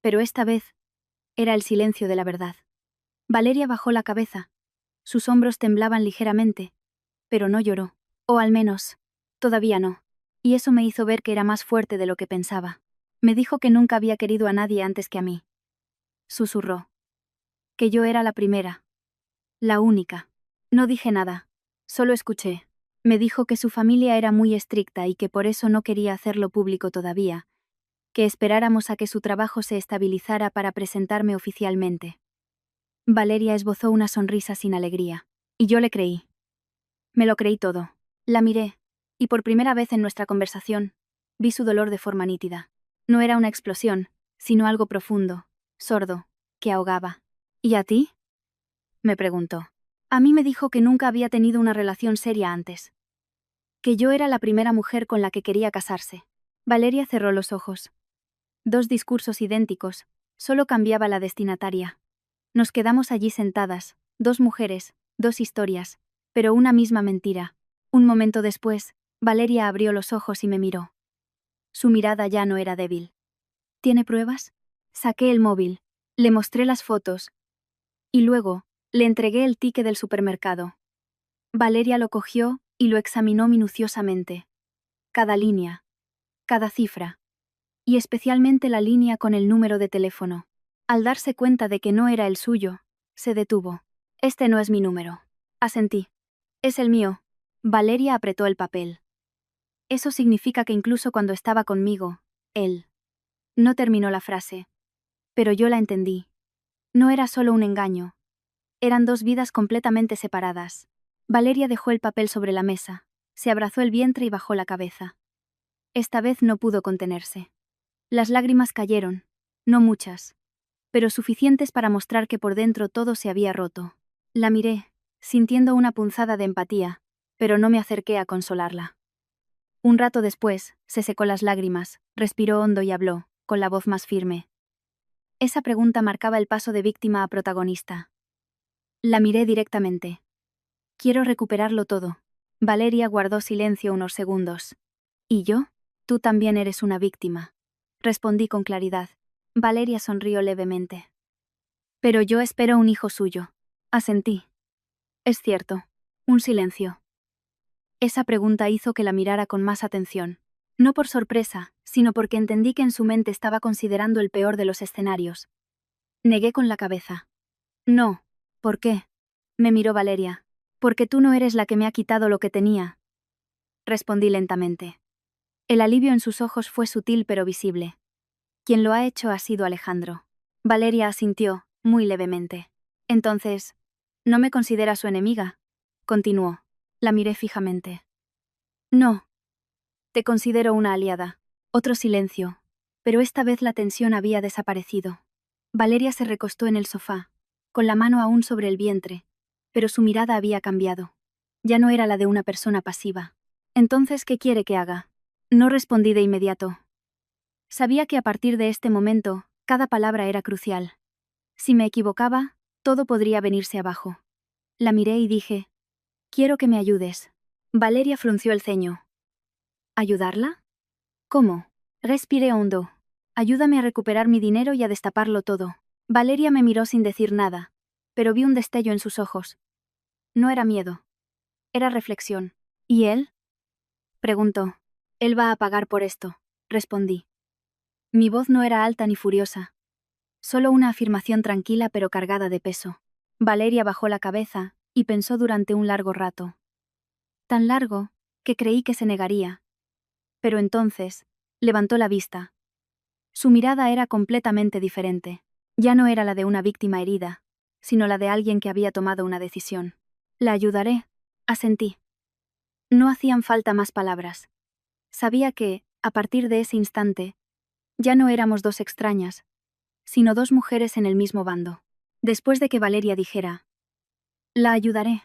Pero esta vez, era el silencio de la verdad. Valeria bajó la cabeza. Sus hombros temblaban ligeramente, pero no lloró. O al menos, todavía no. Y eso me hizo ver que era más fuerte de lo que pensaba. Me dijo que nunca había querido a nadie antes que a mí. Susurró. Que yo era la primera. La única. No dije nada. Solo escuché. Me dijo que su familia era muy estricta y que por eso no quería hacerlo público todavía, que esperáramos a que su trabajo se estabilizara para presentarme oficialmente. Valeria esbozó una sonrisa sin alegría. Y yo le creí. Me lo creí todo. La miré, y por primera vez en nuestra conversación, vi su dolor de forma nítida. No era una explosión, sino algo profundo, sordo, que ahogaba. ¿Y a ti? Me preguntó. A mí me dijo que nunca había tenido una relación seria antes. Que yo era la primera mujer con la que quería casarse. Valeria cerró los ojos. Dos discursos idénticos, solo cambiaba la destinataria. Nos quedamos allí sentadas, dos mujeres, dos historias, pero una misma mentira. Un momento después, Valeria abrió los ojos y me miró. Su mirada ya no era débil. ¿Tiene pruebas? Saqué el móvil, le mostré las fotos. Y luego, le entregué el ticket del supermercado. Valeria lo cogió y lo examinó minuciosamente. Cada línea, cada cifra. Y especialmente la línea con el número de teléfono. Al darse cuenta de que no era el suyo, se detuvo. Este no es mi número. Asentí. Es el mío. Valeria apretó el papel. Eso significa que incluso cuando estaba conmigo, él. No terminó la frase. Pero yo la entendí. No era solo un engaño. Eran dos vidas completamente separadas. Valeria dejó el papel sobre la mesa, se abrazó el vientre y bajó la cabeza. Esta vez no pudo contenerse. Las lágrimas cayeron, no muchas, pero suficientes para mostrar que por dentro todo se había roto. La miré, sintiendo una punzada de empatía, pero no me acerqué a consolarla. Un rato después, se secó las lágrimas, respiró hondo y habló, con la voz más firme. Esa pregunta marcaba el paso de víctima a protagonista. La miré directamente. Quiero recuperarlo todo. Valeria guardó silencio unos segundos. ¿Y yo? Tú también eres una víctima. Respondí con claridad. Valeria sonrió levemente. Pero yo espero un hijo suyo. Asentí. Es cierto. Un silencio. Esa pregunta hizo que la mirara con más atención. No por sorpresa, sino porque entendí que en su mente estaba considerando el peor de los escenarios. Negué con la cabeza. No. ¿Por qué? Me miró Valeria. Porque tú no eres la que me ha quitado lo que tenía. Respondí lentamente. El alivio en sus ojos fue sutil pero visible. Quien lo ha hecho ha sido Alejandro. Valeria asintió, muy levemente. Entonces, ¿no me considera su enemiga? Continuó. La miré fijamente. No. Te considero una aliada. Otro silencio. Pero esta vez la tensión había desaparecido. Valeria se recostó en el sofá, con la mano aún sobre el vientre, pero su mirada había cambiado. Ya no era la de una persona pasiva. Entonces, ¿qué quiere que haga? No respondí de inmediato. Sabía que a partir de este momento, cada palabra era crucial. Si me equivocaba, todo podría venirse abajo. La miré y dije, quiero que me ayudes. Valeria frunció el ceño. ¿Ayudarla? ¿Cómo? Respiré hondo. Ayúdame a recuperar mi dinero y a destaparlo todo. Valeria me miró sin decir nada, pero vi un destello en sus ojos. No era miedo. Era reflexión. ¿Y él? Preguntó. Él va a pagar por esto, respondí. Mi voz no era alta ni furiosa. Solo una afirmación tranquila pero cargada de peso. Valeria bajó la cabeza y pensó durante un largo rato. Tan largo, que creí que se negaría. Pero entonces, levantó la vista. Su mirada era completamente diferente. Ya no era la de una víctima herida, sino la de alguien que había tomado una decisión. La ayudaré, asentí. No hacían falta más palabras. Sabía que, a partir de ese instante, ya no éramos dos extrañas, sino dos mujeres en el mismo bando. Después de que Valeria dijera, la ayudaré,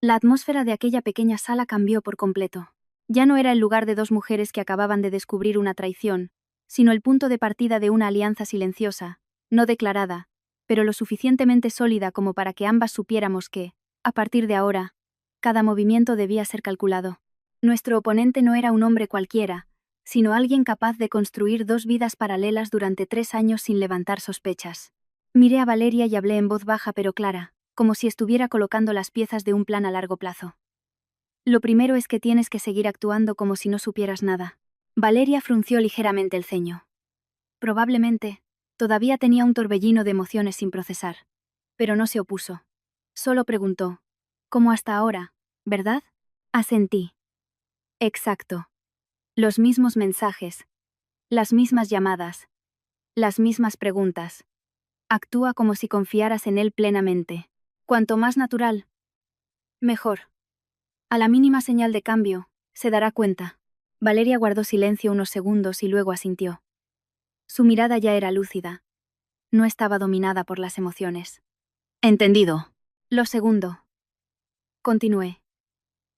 la atmósfera de aquella pequeña sala cambió por completo. Ya no era el lugar de dos mujeres que acababan de descubrir una traición, sino el punto de partida de una alianza silenciosa, no declarada, pero lo suficientemente sólida como para que ambas supiéramos que, a partir de ahora, cada movimiento debía ser calculado. Nuestro oponente no era un hombre cualquiera, sino alguien capaz de construir dos vidas paralelas durante 3 años sin levantar sospechas. Miré a Valeria y hablé en voz baja pero clara, como si estuviera colocando las piezas de un plan a largo plazo. Lo primero es que tienes que seguir actuando como si no supieras nada. Valeria frunció ligeramente el ceño. Probablemente, todavía tenía un torbellino de emociones sin procesar. Pero no se opuso. Solo preguntó, como hasta ahora, ¿verdad? Asentí. Exacto. Los mismos mensajes. Las mismas llamadas. Las mismas preguntas. Actúa como si confiaras en él plenamente. Cuanto más natural, mejor. A la mínima señal de cambio, se dará cuenta. Valeria guardó silencio unos segundos y luego asintió. Su mirada ya era lúcida. No estaba dominada por las emociones. Entendido. Lo segundo. Continué.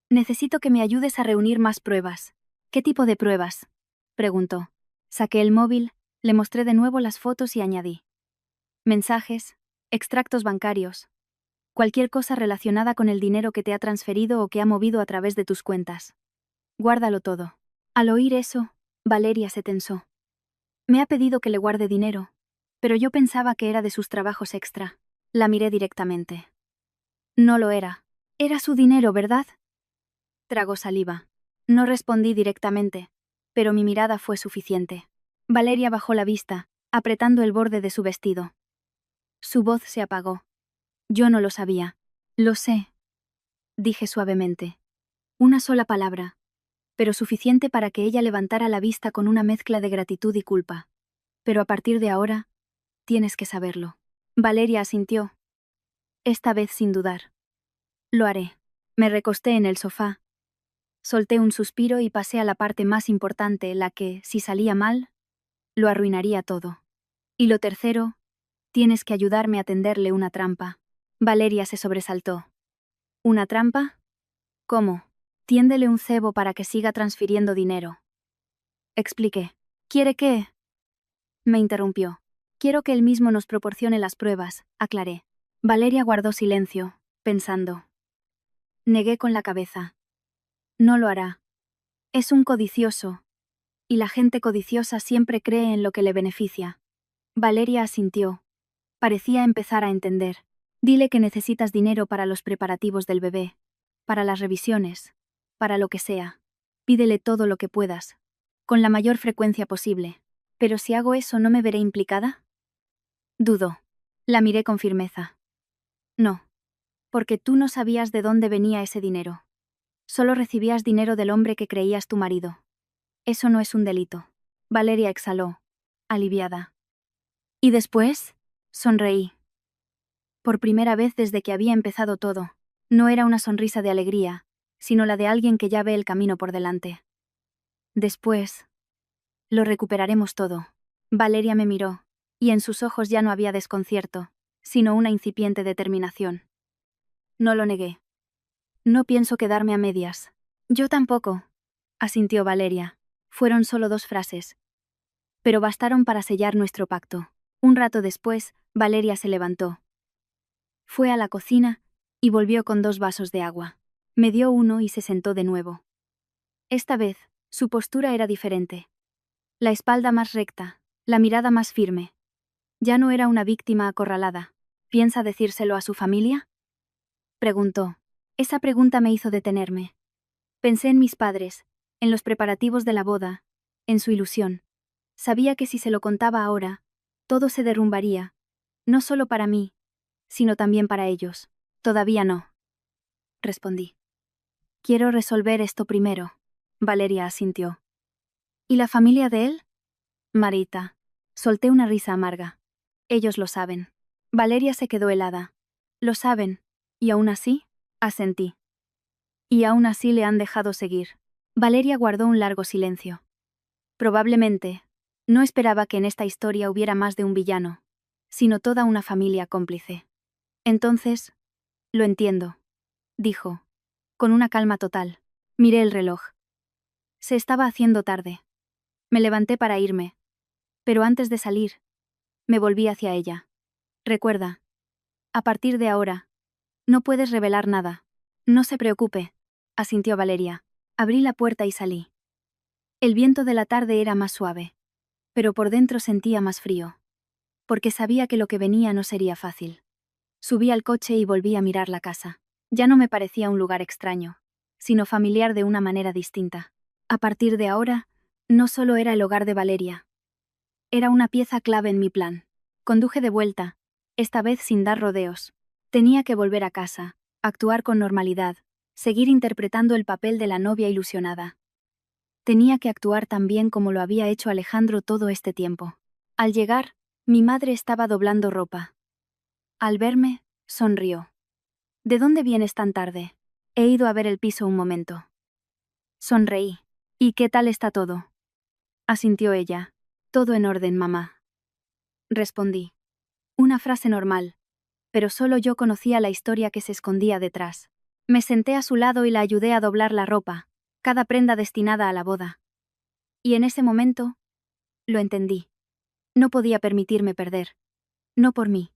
Necesito que me ayudes a reunir más pruebas. ¿Qué tipo de pruebas? Preguntó. Saqué el móvil, le mostré de nuevo las fotos y añadí. Mensajes, extractos bancarios. Cualquier cosa relacionada con el dinero que te ha transferido o que ha movido a través de tus cuentas. Guárdalo todo. Al oír eso, Valeria se tensó. Me ha pedido que le guarde dinero, pero yo pensaba que era de sus trabajos extra. La miré directamente. No lo era. Era su dinero, ¿verdad? Tragó saliva. No respondí directamente, pero mi mirada fue suficiente. Valeria bajó la vista, apretando el borde de su vestido. Su voz se apagó. Yo no lo sabía. Lo sé, dije suavemente. Una sola palabra, pero suficiente para que ella levantara la vista con una mezcla de gratitud y culpa. Pero a partir de ahora, tienes que saberlo. Valeria asintió. Esta vez sin dudar. Lo haré. Me recosté en el sofá. Solté un suspiro y pasé a la parte más importante, la que, si salía mal, lo arruinaría todo. Y lo tercero, tienes que ayudarme a tenderle una trampa. Valeria se sobresaltó. ¿Una trampa? ¿Cómo? Tiéndele un cebo para que siga transfiriendo dinero. Expliqué. ¿Quiere qué? Me interrumpió. Quiero que él mismo nos proporcione las pruebas, aclaré. Valeria guardó silencio, pensando. Negué con la cabeza. No lo hará. Es un codicioso. Y la gente codiciosa siempre cree en lo que le beneficia. Valeria asintió. Parecía empezar a entender. Dile que necesitas dinero para los preparativos del bebé, para las revisiones, para lo que sea. Pídele todo lo que puedas, con la mayor frecuencia posible. ¿Pero si hago eso no me veré implicada? Dudó. La miré con firmeza. No. Porque tú no sabías de dónde venía ese dinero. Solo recibías dinero del hombre que creías tu marido. Eso no es un delito. Valeria exhaló, aliviada. ¿Y después? Sonreí. Por primera vez desde que había empezado todo, no era una sonrisa de alegría, sino la de alguien que ya ve el camino por delante. Después, lo recuperaremos todo. Valeria me miró, y en sus ojos ya no había desconcierto, sino una incipiente determinación. No lo negué. No pienso quedarme a medias. Yo tampoco, asintió Valeria. Fueron solo 2 frases, pero bastaron para sellar nuestro pacto. Un rato después, Valeria se levantó. Fue a la cocina y volvió con 2 vasos de agua. Me dio uno y se sentó de nuevo. Esta vez, su postura era diferente. La espalda más recta, la mirada más firme. Ya no era una víctima acorralada. ¿Piensa decírselo a su familia? Preguntó. Esa pregunta me hizo detenerme. Pensé en mis padres, en los preparativos de la boda, en su ilusión. Sabía que si se lo contaba ahora, todo se derrumbaría, no solo para mí, sino también para ellos. Todavía no, respondí. Quiero resolver esto primero. Valeria asintió. ¿Y la familia de él? Marita. Solté una risa amarga. Ellos lo saben. Valeria se quedó helada. Lo saben, y aún así, asentí. Y aún así le han dejado seguir. Valeria guardó un largo silencio. Probablemente, no esperaba que en esta historia hubiera más de un villano, sino toda una familia cómplice. Entonces, lo entiendo, dijo, con una calma total. Miré el reloj. Se estaba haciendo tarde. Me levanté para irme, pero antes de salir, me volví hacia ella. Recuerda, a partir de ahora, no puedes revelar nada. No se preocupe, asintió Valeria. Abrí la puerta y salí. El viento de la tarde era más suave, pero por dentro sentía más frío, porque sabía que lo que venía no sería fácil. Subí al coche y volví a mirar la casa. Ya no me parecía un lugar extraño, sino familiar de una manera distinta. A partir de ahora, no solo era el hogar de Valeria. Era una pieza clave en mi plan. Conduje de vuelta, esta vez sin dar rodeos. Tenía que volver a casa, actuar con normalidad, seguir interpretando el papel de la novia ilusionada. Tenía que actuar tan bien como lo había hecho Alejandro todo este tiempo. Al llegar, mi madre estaba doblando ropa. Al verme, sonrió. ¿De dónde vienes tan tarde? He ido a ver el piso un momento. Sonreí. ¿Y qué tal está todo? Asintió ella. Todo en orden, mamá. Respondí. Una frase normal, pero solo yo conocía la historia que se escondía detrás. Me senté a su lado y la ayudé a doblar la ropa, cada prenda destinada a la boda. Y en ese momento, lo entendí. No podía permitirme perder. No por mí,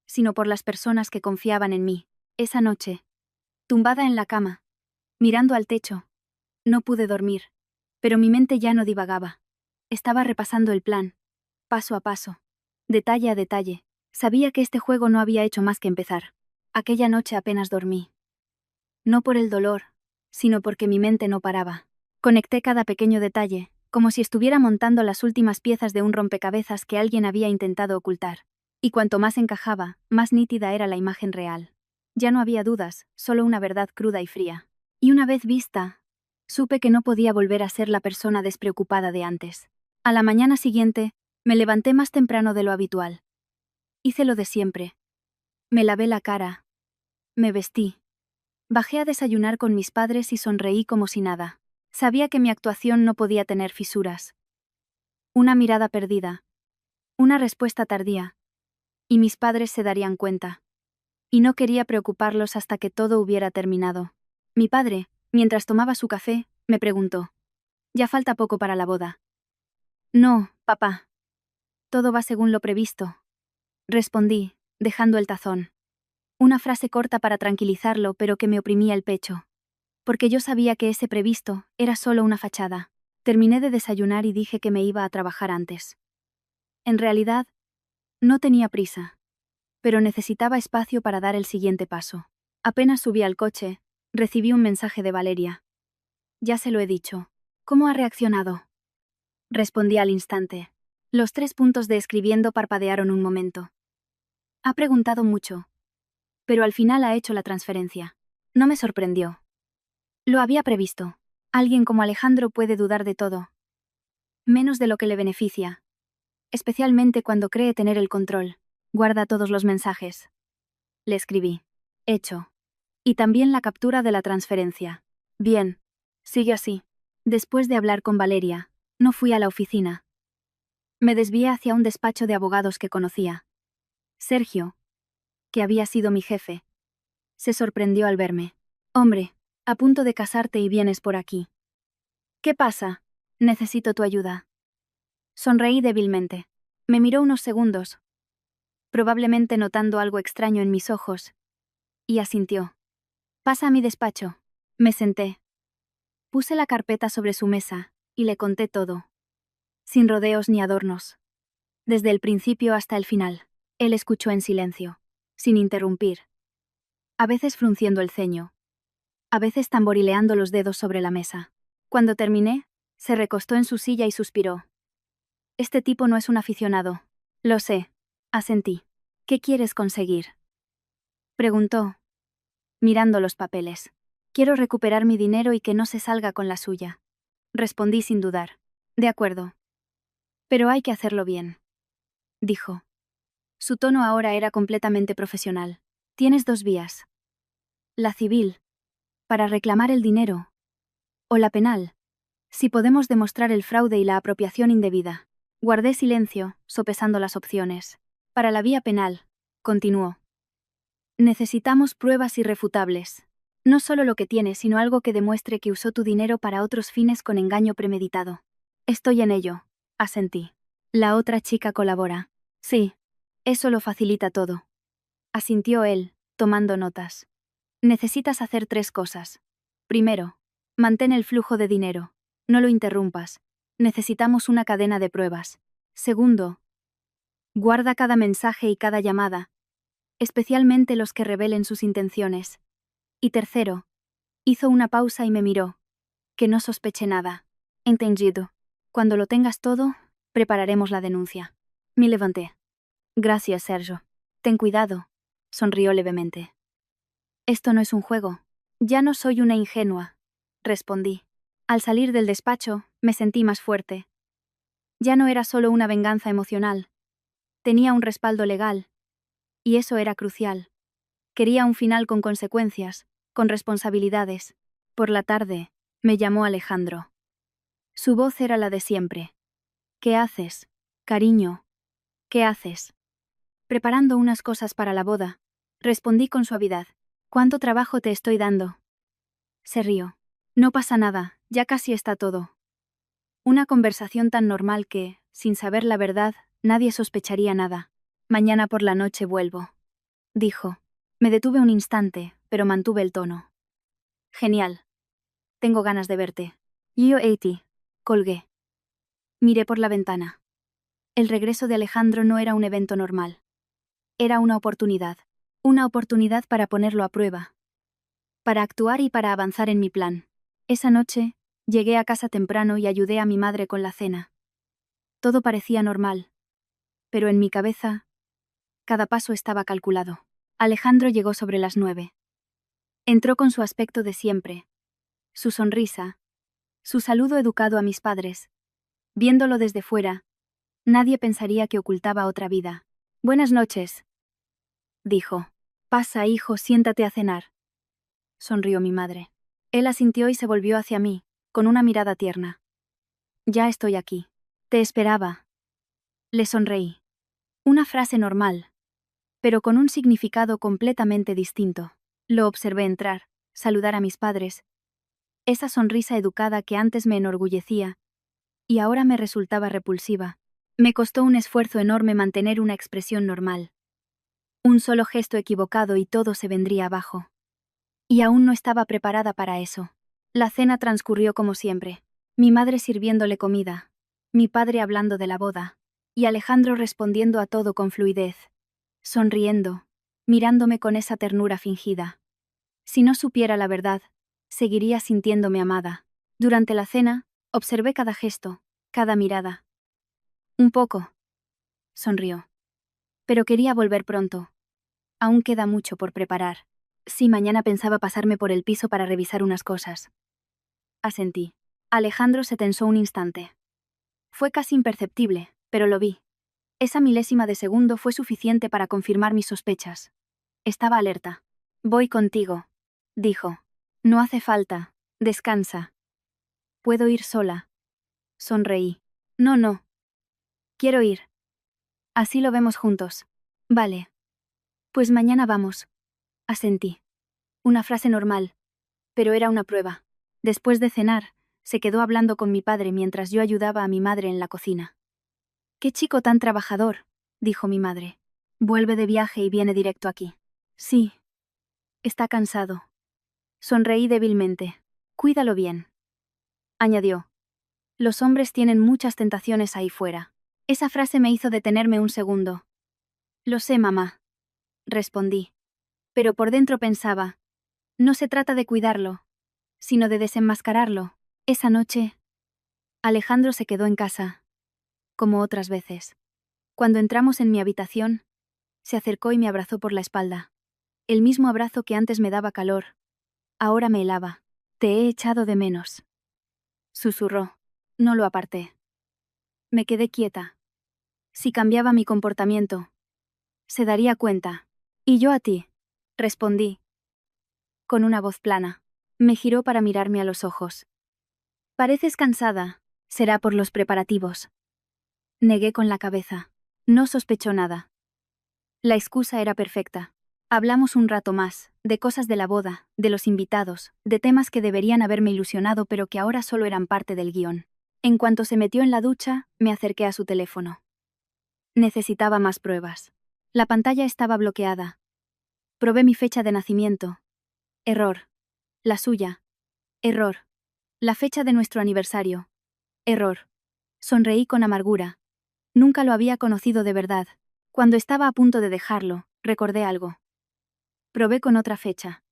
sino por las personas que confiaban en mí. Esa noche, tumbada en la cama, mirando al techo, no pude dormir, pero mi mente ya no divagaba. Estaba repasando el plan, paso a paso, detalle a detalle. Sabía que este juego no había hecho más que empezar. Aquella noche apenas dormí. No por el dolor, sino porque mi mente no paraba. Conecté cada pequeño detalle, como si estuviera montando las últimas piezas de un rompecabezas que alguien había intentado ocultar. Y cuanto más encajaba, más nítida era la imagen real. Ya no había dudas, solo una verdad cruda y fría. Y una vez vista, supe que no podía volver a ser la persona despreocupada de antes. A la mañana siguiente, me levanté más temprano de lo habitual. Hice lo de siempre. Me lavé la cara. Me vestí. Bajé a desayunar con mis padres y sonreí como si nada. Sabía que mi actuación no podía tener fisuras. Una mirada perdida. Una respuesta tardía. Y mis padres se darían cuenta. Y no quería preocuparlos hasta que todo hubiera terminado. Mi padre, mientras tomaba su café, me preguntó: «¿Ya falta poco para la boda?» «No, papá. Todo va según lo previsto», respondí, dejando el tazón. Una frase corta para tranquilizarlo, pero que me oprimía el pecho. Porque yo sabía que ese previsto era solo una fachada. Terminé de desayunar y dije que me iba a trabajar antes. En realidad, no tenía prisa, pero necesitaba espacio para dar el siguiente paso. Apenas subí al coche, recibí un mensaje de Valeria. «Ya se lo he dicho». «¿Cómo ha reaccionado?», respondí al instante. Los 3 puntos de escribiendo parpadearon un momento. «Ha preguntado mucho, pero al final ha hecho la transferencia». No me sorprendió. Lo había previsto. Alguien como Alejandro puede dudar de todo, menos de lo que le beneficia, especialmente cuando cree tener el control. «Guarda todos los mensajes», le escribí. «Hecho. Y también la captura de la transferencia». «Bien. Sigue así». Después de hablar con Valeria, no fui a la oficina. Me desvié hacia un despacho de abogados que conocía. Sergio, que había sido mi jefe, se sorprendió al verme. «Hombre, a punto de casarte y vienes por aquí. ¿Qué pasa? Necesito tu ayuda». Sonreí débilmente. Me miró unos segundos, probablemente notando algo extraño en mis ojos, y asintió. «Pasa a mi despacho». Me senté. Puse la carpeta sobre su mesa, y le conté todo. Sin rodeos ni adornos. Desde el principio hasta el final. Él escuchó en silencio, sin interrumpir. A veces frunciendo el ceño. A veces tamborileando los dedos sobre la mesa. Cuando terminé, se recostó en su silla y suspiró. «Este tipo no es un aficionado». «Lo sé», asentí. «¿Qué quieres conseguir?», preguntó, mirando los papeles. «Quiero recuperar mi dinero y que no se salga con la suya», respondí sin dudar. «De acuerdo. Pero hay que hacerlo bien», dijo. Su tono ahora era completamente profesional. «Tienes 2 vías. La civil, para reclamar el dinero, o la penal, si podemos demostrar el fraude y la apropiación indebida». Guardé silencio, sopesando las opciones. «Para la vía penal», continuó, «necesitamos pruebas irrefutables. No solo lo que tienes, sino algo que demuestre que usó tu dinero para otros fines con engaño premeditado». «Estoy en ello», asentí. «La otra chica colabora». «Sí. Eso lo facilita todo», asintió él, tomando notas. «Necesitas hacer 3 cosas. Primero, mantén el flujo de dinero. No lo interrumpas. Necesitamos una cadena de pruebas. Segundo, guarda cada mensaje y cada llamada, especialmente los que revelen sus intenciones. Y tercero», hizo una pausa y me miró. «Que no sospeche nada». «Entendido. Cuando lo tengas todo, prepararemos la denuncia». Me levanté. «Gracias, Sergio». «Ten cuidado», sonrió levemente. «Esto no es un juego». «Ya no soy una ingenua», respondí. Al salir del despacho, me sentí más fuerte. Ya no era solo una venganza emocional. Tenía un respaldo legal. Y eso era crucial. Quería un final con consecuencias, con responsabilidades. Por la tarde, me llamó Alejandro. Su voz era la de siempre. «¿Qué haces, cariño? ¿Qué haces?» «Preparando unas cosas para la boda», respondí con suavidad. ¿Cuánto trabajo te estoy dando? Se rió. No pasa nada, ya casi está todo. Una conversación tan normal que, sin saber la verdad, nadie sospecharía nada. Mañana por la noche vuelvo. Dijo. Me detuve un instante, pero mantuve el tono. Genial. Tengo ganas de verte. Yo, 80. Colgué. Miré por la ventana. El regreso de Alejandro no era un evento normal. Era una oportunidad. Una oportunidad para ponerlo a prueba. Para actuar y para avanzar en mi plan. Esa noche, llegué a casa temprano y ayudé a mi madre con la cena. Todo parecía normal. Pero en mi cabeza, cada paso estaba calculado. Alejandro llegó sobre las 9. Entró con su aspecto de siempre. Su sonrisa. Su saludo educado a mis padres. Viéndolo desde fuera, nadie pensaría que ocultaba otra vida. Buenas noches, dijo. Pasa, hijo, siéntate a cenar. Sonrió mi madre. Él asintió y se volvió hacia mí, con una mirada tierna. Ya estoy aquí. Te esperaba. Le sonreí. Una frase normal, pero con un significado completamente distinto. Lo observé entrar, saludar a mis padres. Esa sonrisa educada que antes me enorgullecía, y ahora me resultaba repulsiva. Me costó un esfuerzo enorme mantener una expresión normal. Un solo gesto equivocado y todo se vendría abajo. Y aún no estaba preparada para eso. La cena transcurrió como siempre. Mi madre sirviéndole comida, mi padre hablando de la boda, y Alejandro respondiendo a todo con fluidez, sonriendo, mirándome con esa ternura fingida. Si no supiera la verdad, seguiría sintiéndome amada. Durante la cena, observé cada gesto, cada mirada. Un poco. Sonrió. Pero quería volver pronto. Aún queda mucho por preparar. Sí, mañana pensaba pasarme por el piso para revisar unas cosas. Asentí. Alejandro se tensó un instante. Fue casi imperceptible, pero lo vi. Esa milésima de segundo fue suficiente para confirmar mis sospechas. Estaba alerta. Voy contigo, dijo. No hace falta. Descansa. Puedo ir sola. Sonreí. No, no. Quiero ir. Así lo vemos juntos. Vale. Pues mañana vamos. Asentí. Una frase normal. Pero era una prueba. Después de cenar, se quedó hablando con mi padre mientras yo ayudaba a mi madre en la cocina. «Qué chico tan trabajador», dijo mi madre. «Vuelve de viaje y viene directo aquí». «Sí. Está cansado». Sonreí débilmente. «Cuídalo bien», añadió. «Los hombres tienen muchas tentaciones ahí fuera». Esa frase me hizo detenerme un segundo. «Lo sé, mamá», respondí. Pero por dentro pensaba, no se trata de cuidarlo, sino de desenmascararlo. Esa noche, Alejandro se quedó en casa, como otras veces. Cuando entramos en mi habitación, se acercó y me abrazó por la espalda. El mismo abrazo que antes me daba calor, ahora me helaba. «Te he echado de menos», susurró. No lo aparté. Me quedé quieta. Si cambiaba mi comportamiento, se daría cuenta. «Y yo a ti», respondí, con una voz plana. Me giró para mirarme a los ojos. «Pareces cansada. Será por los preparativos». Negué con la cabeza. No sospechó nada. La excusa era perfecta. Hablamos un rato más, de cosas de la boda, de los invitados, de temas que deberían haberme ilusionado pero que ahora solo eran parte del guión. En cuanto se metió en la ducha, me acerqué a su teléfono. Necesitaba más pruebas. La pantalla estaba bloqueada. Probé mi fecha de nacimiento. Error. La suya. Error. La fecha de nuestro aniversario. Error. Sonreí con amargura. Nunca lo había conocido de verdad. Cuando estaba a punto de dejarlo, recordé algo. Probé con otra fecha.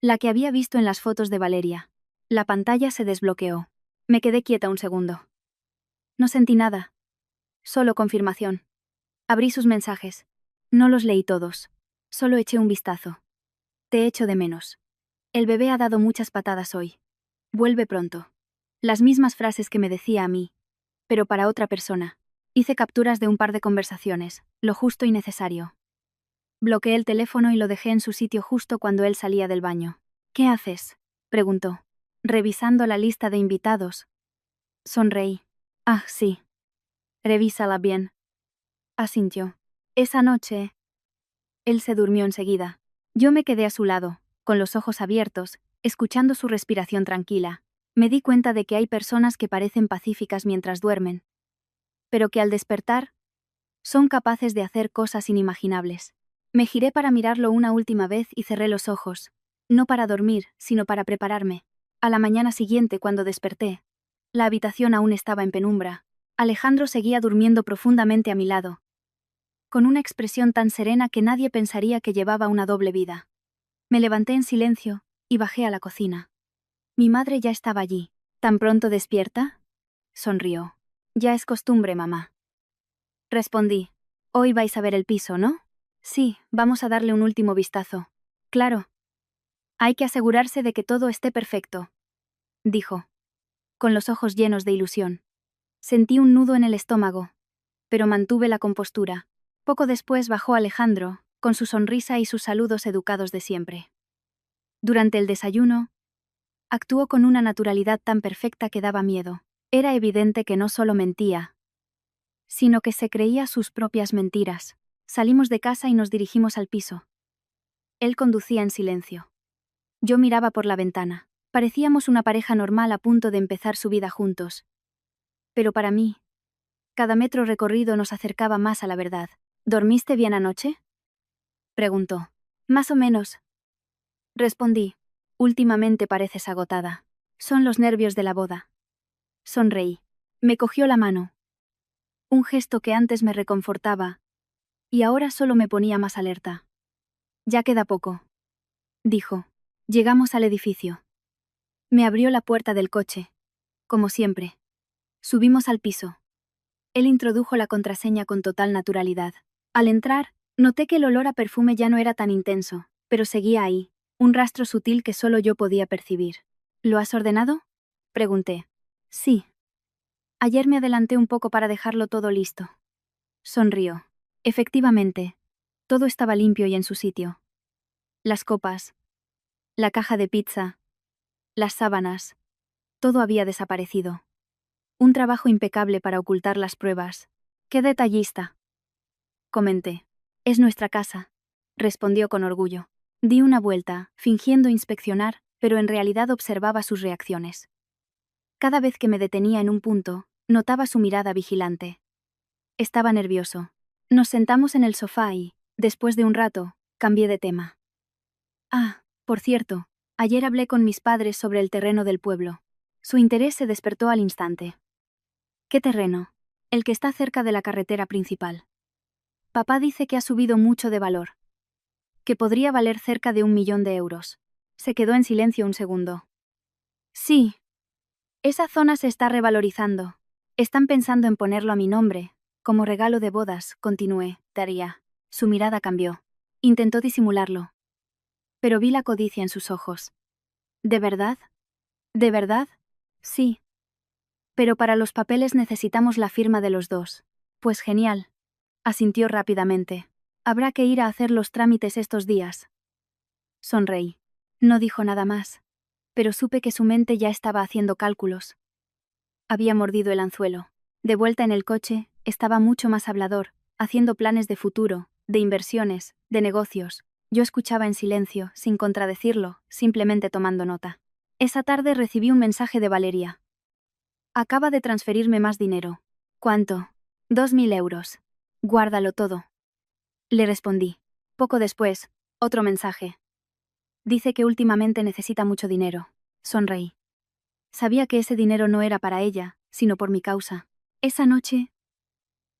La que había visto en las fotos de Valeria. La pantalla se desbloqueó. Me quedé quieta un segundo. No sentí nada. Solo confirmación. Abrí sus mensajes. No los leí todos. Solo eché un vistazo. Te echo de menos. El bebé ha dado muchas patadas hoy. Vuelve pronto. Las mismas frases que me decía a mí, pero para otra persona. Hice capturas de un par de conversaciones, lo justo y necesario. Bloqueé el teléfono y lo dejé en su sitio justo cuando él salía del baño. «¿Qué haces?», preguntó. «Revisando la lista de invitados». Sonreí. «Ah, sí. Revísala bien». Asintió. Esa noche, él se durmió enseguida. Yo me quedé a su lado, con los ojos abiertos, escuchando su respiración tranquila. Me di cuenta de que hay personas que parecen pacíficas mientras duermen, pero que al despertar, son capaces de hacer cosas inimaginables. Me giré para mirarlo una última vez y cerré los ojos, no para dormir, sino para prepararme. A la mañana siguiente, cuando desperté, la habitación aún estaba en penumbra. Alejandro seguía durmiendo profundamente a mi lado, con una expresión tan serena que nadie pensaría que llevaba una doble vida. Me levanté en silencio y bajé a la cocina. Mi madre ya estaba allí. ¿Tan pronto despierta? Sonrió. Ya es costumbre, mamá. Respondí. Hoy vais a ver el piso, ¿no? Sí, vamos a darle un último vistazo. Claro. Hay que asegurarse de que todo esté perfecto, dijo, con los ojos llenos de ilusión. Sentí un nudo en el estómago, pero mantuve la compostura. Poco después bajó Alejandro, con su sonrisa y sus saludos educados de siempre. Durante el desayuno, actuó con una naturalidad tan perfecta que daba miedo. Era evidente que no solo mentía, sino que se creía sus propias mentiras. Salimos de casa y nos dirigimos al piso. Él conducía en silencio. Yo miraba por la ventana. Parecíamos una pareja normal a punto de empezar su vida juntos. Pero para mí, cada metro recorrido nos acercaba más a la verdad. ¿Dormiste bien anoche?, preguntó. Más o menos, respondí. Últimamente pareces agotada. Son los nervios de la boda. Sonreí. Me cogió la mano. Un gesto que antes me reconfortaba, y ahora solo me ponía más alerta. Ya queda poco, dijo. Llegamos al edificio. Me abrió la puerta del coche. Como siempre. Subimos al piso. Él introdujo la contraseña con total naturalidad. Al entrar, noté que el olor a perfume ya no era tan intenso, pero seguía ahí, un rastro sutil que solo yo podía percibir. ¿Lo has ordenado?, pregunté. Sí. Ayer me adelanté un poco para dejarlo todo listo. Sonrió. Efectivamente, todo estaba limpio y en su sitio. Las copas, la caja de pizza, las sábanas, todo había desaparecido. Un trabajo impecable para ocultar las pruebas. ¡Qué detallista!, comenté. Es nuestra casa, respondió con orgullo. Di una vuelta, fingiendo inspeccionar, pero en realidad observaba sus reacciones. Cada vez que me detenía en un punto, notaba su mirada vigilante. Estaba nervioso. Nos sentamos en el sofá y, después de un rato, cambié de tema. Ah, por cierto, ayer hablé con mis padres sobre el terreno del pueblo. Su interés se despertó al instante. ¿Qué terreno? El que está cerca de la carretera principal. Papá dice que ha subido mucho de valor. Que podría valer cerca de 1.000.000 de euros. Se quedó en silencio un segundo. Sí. Esa zona se está revalorizando. Están pensando en ponerlo a mi nombre. Como regalo de bodas, continué. Daría. Su mirada cambió. Intentó disimularlo. Pero vi la codicia en sus ojos. ¿De verdad? ¿De verdad? Sí. Pero para los papeles necesitamos la firma de los dos. Pues genial. Asintió rápidamente. Habrá que ir a hacer los trámites estos días. Sonreí. No dijo nada más. Pero supe que su mente ya estaba haciendo cálculos. Había mordido el anzuelo. De vuelta en el coche, estaba mucho más hablador, haciendo planes de futuro, de inversiones, de negocios. Yo escuchaba en silencio, sin contradecirlo, simplemente tomando nota. Esa tarde recibí un mensaje de Valeria. Acaba de transferirme más dinero. ¿Cuánto? 2.000 euros. Guárdalo todo. Le respondí. Poco después, otro mensaje. Dice que últimamente necesita mucho dinero. Sonreí. Sabía que ese dinero no era para ella, sino por mi causa. Esa noche,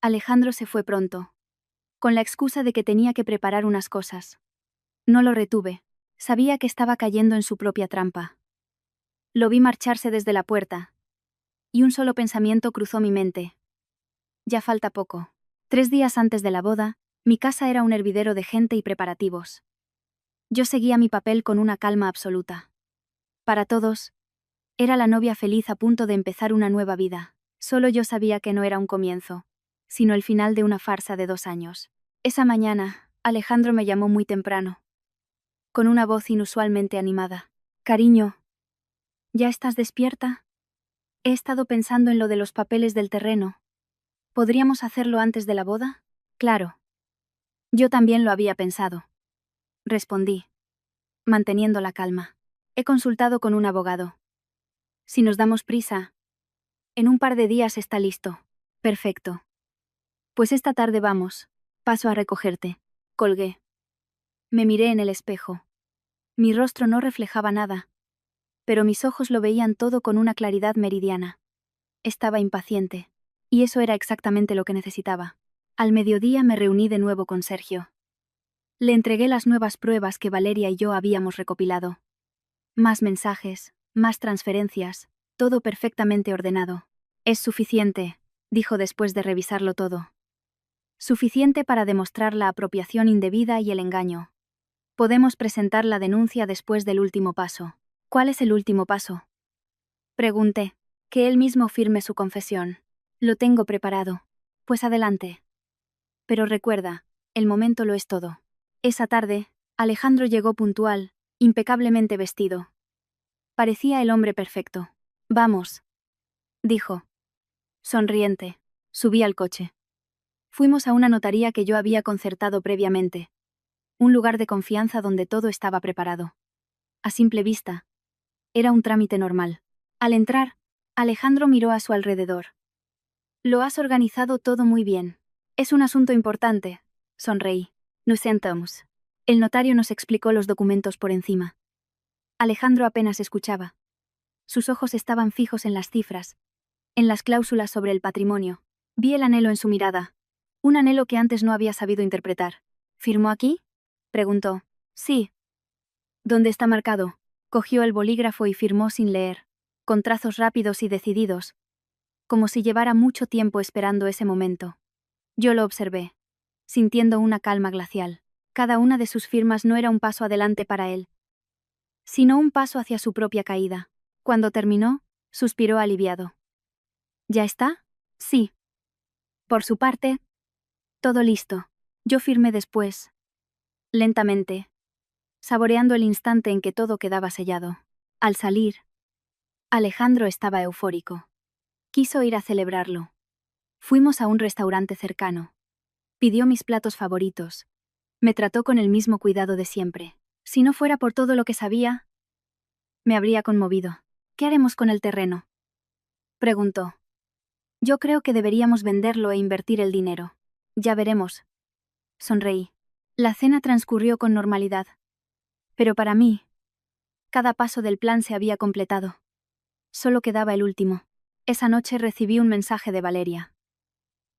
Alejandro se fue pronto, con la excusa de que tenía que preparar unas cosas. No lo retuve. Sabía que estaba cayendo en su propia trampa. Lo vi marcharse desde la puerta, y un solo pensamiento cruzó mi mente. Ya falta poco. 3 días antes de la boda, mi casa era un hervidero de gente y preparativos. Yo seguía mi papel con una calma absoluta. Para todos, era la novia feliz a punto de empezar una nueva vida. Solo yo sabía que no era un comienzo, sino el final de una farsa de 2 años. Esa mañana, Alejandro me llamó muy temprano, con una voz inusualmente animada. Cariño, ¿ya estás despierta? He estado pensando en lo de los papeles del terreno. ¿Podríamos hacerlo antes de la boda? Claro. Yo también lo había pensado. Respondí. manteniendo la calma. He consultado con un abogado. Si nos damos prisa, en un par de días está listo. Perfecto. Pues esta tarde vamos. Paso a recogerte. Colgué. Me miré en el espejo. Mi rostro no reflejaba nada, pero mis ojos lo veían todo con una claridad meridiana. Estaba impaciente. Y eso era exactamente lo que necesitaba. Al mediodía me reuní de nuevo con Sergio. Le entregué las nuevas pruebas que Valeria y yo habíamos recopilado. Más mensajes, más transferencias, todo perfectamente ordenado. Es suficiente, dijo después de revisarlo todo. Suficiente para demostrar la apropiación indebida y el engaño. Podemos presentar la denuncia después del último paso. ¿Cuál es el último paso? Pregunté. Que él mismo firme su confesión. Lo tengo preparado. Pues adelante. Pero recuerda, el momento lo es todo. Esa tarde, Alejandro llegó puntual, impecablemente vestido. Parecía el hombre perfecto. Vamos, dijo. Sonriente. Subí al coche. Fuimos a una notaría que yo había concertado previamente. Un lugar de confianza donde todo estaba preparado. A simple vista, era un trámite normal. Al entrar, Alejandro miró a su alrededor. Lo has organizado todo muy bien. Es un asunto importante, sonreí. Nos sentamos. El notario nos explicó los documentos por encima. Alejandro apenas escuchaba. Sus ojos estaban fijos en las cifras, en las cláusulas sobre el patrimonio. Vi el anhelo en su mirada. Un anhelo que antes no había sabido interpretar. ¿Firmó aquí? Preguntó. Sí. ¿Dónde está marcado? Cogió el bolígrafo y firmó sin leer, con trazos rápidos y decididos, como si llevara mucho tiempo esperando ese momento. Yo lo observé, sintiendo una calma glacial. Cada una de sus firmas no era un paso adelante para él, sino un paso hacia su propia caída. Cuando terminó, suspiró aliviado. ¿Ya está? Sí. Por su parte, todo listo. Yo firmé después, lentamente, saboreando el instante en que todo quedaba sellado. Al salir, Alejandro estaba eufórico. Quiso ir a celebrarlo. Fuimos a un restaurante cercano. Pidió mis platos favoritos. Me trató con el mismo cuidado de siempre. Si no fuera por todo lo que sabía, me habría conmovido. ¿Qué haremos con el terreno? Preguntó. Yo creo que deberíamos venderlo e invertir el dinero. Ya veremos. Sonreí. La cena transcurrió con normalidad. Pero para mí, cada paso del plan se había completado. Solo quedaba el último. Esa noche recibí un mensaje de Valeria.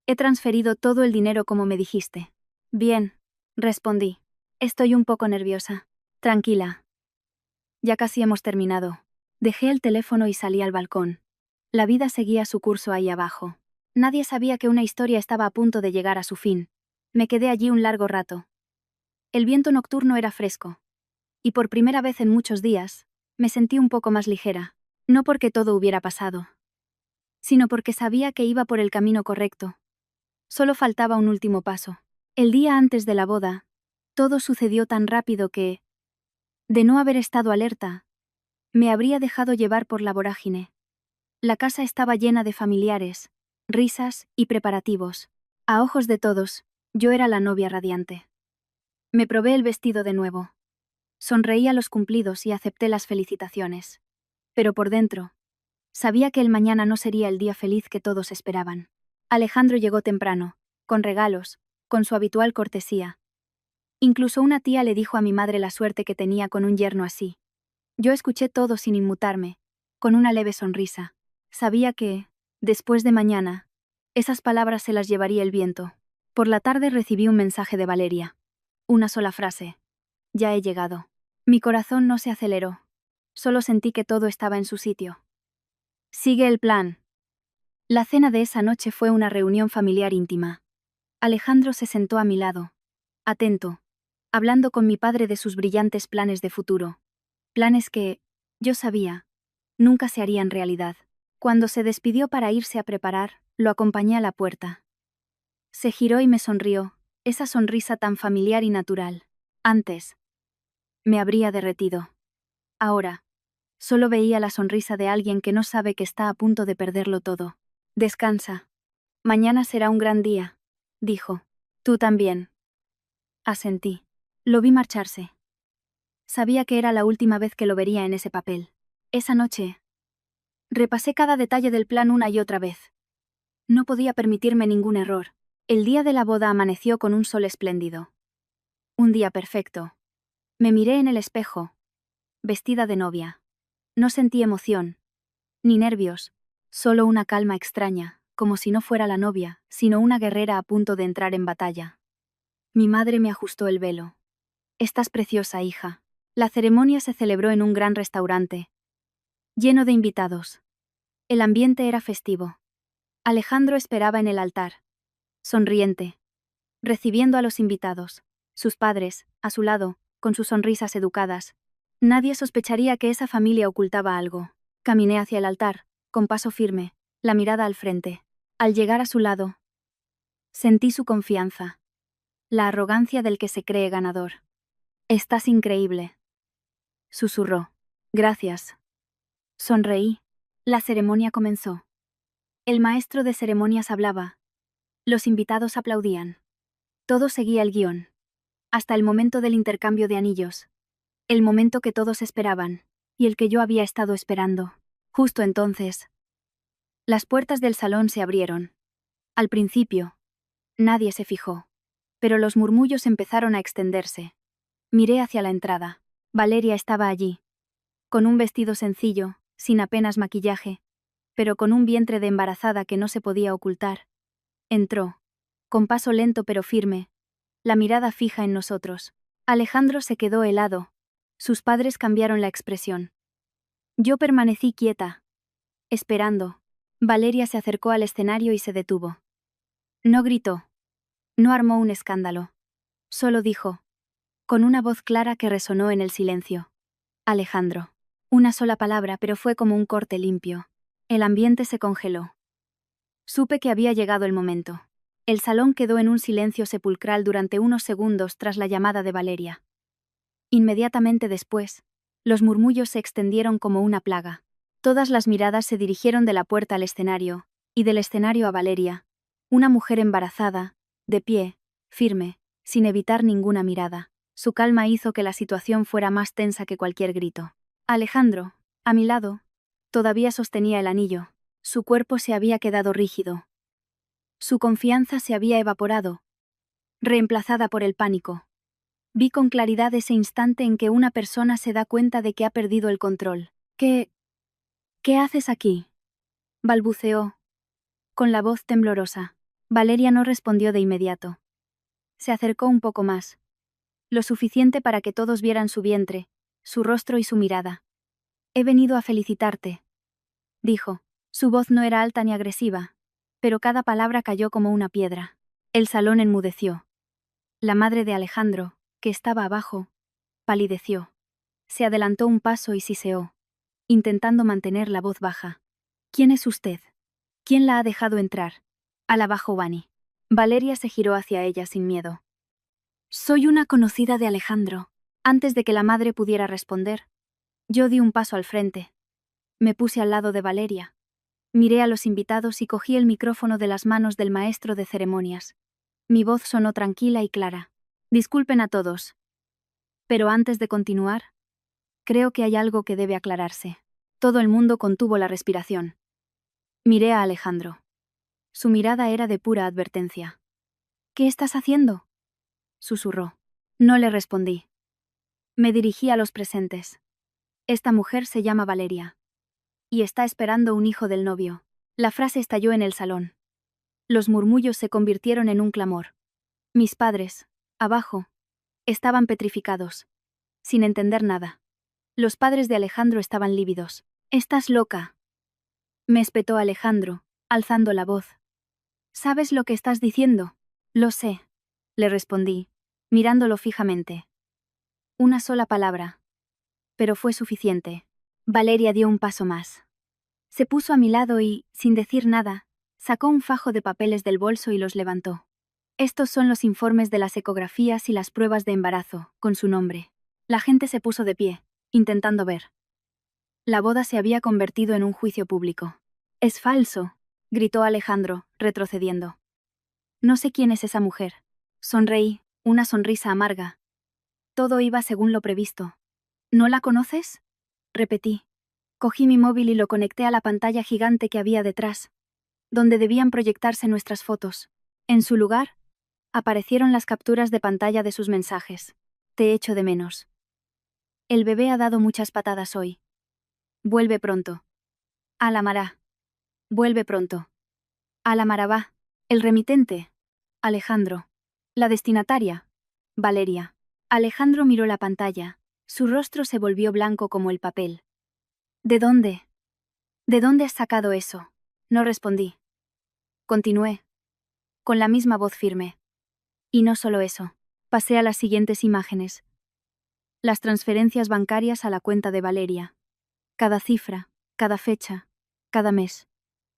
He transferido todo el dinero como me dijiste. Bien, respondí. Estoy un poco nerviosa. Tranquila. Ya casi hemos terminado. Dejé el teléfono y salí al balcón. La vida seguía su curso ahí abajo. Nadie sabía que una historia estaba a punto de llegar a su fin. Me quedé allí un largo rato. El viento nocturno era fresco. Y por primera vez en muchos días, me sentí un poco más ligera. No porque todo hubiera pasado, sino porque sabía que iba por el camino correcto. Solo faltaba un último paso. El día antes de la boda, todo sucedió tan rápido que, de no haber estado alerta, me habría dejado llevar por la vorágine. La casa estaba llena de familiares, risas y preparativos. A ojos de todos, yo era la novia radiante. Me probé el vestido de nuevo. Sonreí a los cumplidos y acepté las felicitaciones. Pero por dentro, sabía que el mañana no sería el día feliz que todos esperaban. Alejandro llegó temprano, con regalos, con su habitual cortesía. Incluso una tía le dijo a mi madre la suerte que tenía con un yerno así. Yo escuché todo sin inmutarme, con una leve sonrisa. Sabía que, después de mañana, esas palabras se las llevaría el viento. Por la tarde recibí un mensaje de Valeria. Una sola frase. Ya he llegado. Mi corazón no se aceleró. Solo sentí que todo estaba en su sitio. Sigue el plan. La cena de esa noche fue una reunión familiar íntima. Alejandro se sentó a mi lado, atento, hablando con mi padre de sus brillantes planes de futuro. Planes que, yo sabía, nunca se harían realidad. Cuando se despidió para irse a preparar, lo acompañé a la puerta. Se giró y me sonrió, esa sonrisa tan familiar y natural. Antes, me habría derretido. Ahora, solo veía la sonrisa de alguien que no sabe que está a punto de perderlo todo. Descansa. Mañana será un gran día, dijo. Tú también. Asentí. Lo vi marcharse. Sabía que era la última vez que lo vería en ese papel. Esa noche, repasé cada detalle del plan una y otra vez. No podía permitirme ningún error. El día de la boda amaneció con un sol espléndido. Un día perfecto. Me miré en el espejo, vestida de novia. No sentí emoción, ni nervios, solo una calma extraña, como si no fuera la novia, sino una guerrera a punto de entrar en batalla. Mi madre me ajustó el velo. Estás preciosa, hija. La ceremonia se celebró en un gran restaurante, lleno de invitados. El ambiente era festivo. Alejandro esperaba en el altar, sonriente, recibiendo a los invitados. Sus padres, a su lado, con sus sonrisas educadas. Nadie sospecharía que esa familia ocultaba algo. Caminé hacia el altar, con paso firme, la mirada al frente. Al llegar a su lado, sentí su confianza. La arrogancia del que se cree ganador. Estás increíble, susurró. Gracias. Sonreí. La ceremonia comenzó. El maestro de ceremonias hablaba. Los invitados aplaudían. Todo seguía el guión. Hasta el momento del intercambio de anillos. El momento que todos esperaban, y el que yo había estado esperando. Justo entonces, las puertas del salón se abrieron. Al principio, nadie se fijó. Pero los murmullos empezaron a extenderse. Miré hacia la entrada. Valeria estaba allí. Con un vestido sencillo, sin apenas maquillaje, pero con un vientre de embarazada que no se podía ocultar. Entró, con paso lento pero firme, la mirada fija en nosotros. Alejandro se quedó helado. Sus padres cambiaron la expresión. Yo permanecí quieta, esperando. Valeria se acercó al escenario y se detuvo. No gritó. No armó un escándalo. Solo dijo, con una voz clara que resonó en el silencio. Alejandro. Una sola palabra, pero fue como un corte limpio. El ambiente se congeló. Supe que había llegado el momento. El salón quedó en un silencio sepulcral durante unos segundos tras la llamada de Valeria. Inmediatamente después, los murmullos se extendieron como una plaga. Todas las miradas se dirigieron de la puerta al escenario, y del escenario a Valeria, una mujer embarazada, de pie, firme, sin evitar ninguna mirada. Su calma hizo que la situación fuera más tensa que cualquier grito. Alejandro, a mi lado, todavía sostenía el anillo. Su cuerpo se había quedado rígido. Su confianza se había evaporado, reemplazada por el pánico. Vi con claridad ese instante en que una persona se da cuenta de que ha perdido el control. ¿Qué haces aquí?, balbuceó, con la voz temblorosa. Valeria no respondió de inmediato. Se acercó un poco más. Lo suficiente para que todos vieran su vientre, su rostro y su mirada. He venido a felicitarte, dijo. Su voz no era alta ni agresiva, pero cada palabra cayó como una piedra. El salón enmudeció. La madre de Alejandro, que estaba abajo, palideció. Se adelantó un paso y siseó, intentando mantener la voz baja. ¿Quién es usted? ¿Quién la ha dejado entrar? A la bajo Vani. Valeria se giró hacia ella sin miedo. Soy una conocida de Alejandro. Antes de que la madre pudiera responder, yo di un paso al frente. Me puse al lado de Valeria. Miré a los invitados y cogí el micrófono de las manos del maestro de ceremonias. Mi voz sonó tranquila y clara. Disculpen a todos. Pero antes de continuar, creo que hay algo que debe aclararse. Todo el mundo contuvo la respiración. Miré a Alejandro. Su mirada era de pura advertencia. ¿Qué estás haciendo?, susurró. No le respondí. Me dirigí a los presentes. Esta mujer se llama Valeria. Y está esperando un hijo del novio. La frase estalló en el salón. Los murmullos se convirtieron en un clamor. Mis padres, abajo, estaban petrificados, sin entender nada. Los padres de Alejandro estaban lívidos. «Estás loca», me espetó Alejandro, alzando la voz. «¿Sabes lo que estás diciendo?» «Lo sé», le respondí, mirándolo fijamente. Una sola palabra. Pero fue suficiente. Valeria dio un paso más. Se puso a mi lado y, sin decir nada, sacó un fajo de papeles del bolso y los levantó. Estos son los informes de las ecografías y las pruebas de embarazo, con su nombre. La gente se puso de pie, intentando ver. La boda se había convertido en un juicio público. «Es falso», gritó Alejandro, retrocediendo. «No sé quién es esa mujer». Sonreí, una sonrisa amarga. Todo iba según lo previsto. ¿No la conoces? Repetí. Cogí mi móvil y lo conecté a la pantalla gigante que había detrás, donde debían proyectarse nuestras fotos. En su lugar, aparecieron las capturas de pantalla de sus mensajes. Te echo de menos. El bebé ha dado muchas patadas hoy. Vuelve pronto. Alamará. Vuelve pronto. Alamará va. El remitente. Alejandro. La destinataria. Valeria. Alejandro miró la pantalla. Su rostro se volvió blanco como el papel. ¿De dónde? ¿De dónde has sacado eso? No respondí. Continué. Con la misma voz firme. Y no solo eso. Pasé a las siguientes imágenes. Las transferencias bancarias a la cuenta de Valeria. Cada cifra, cada fecha, cada mes.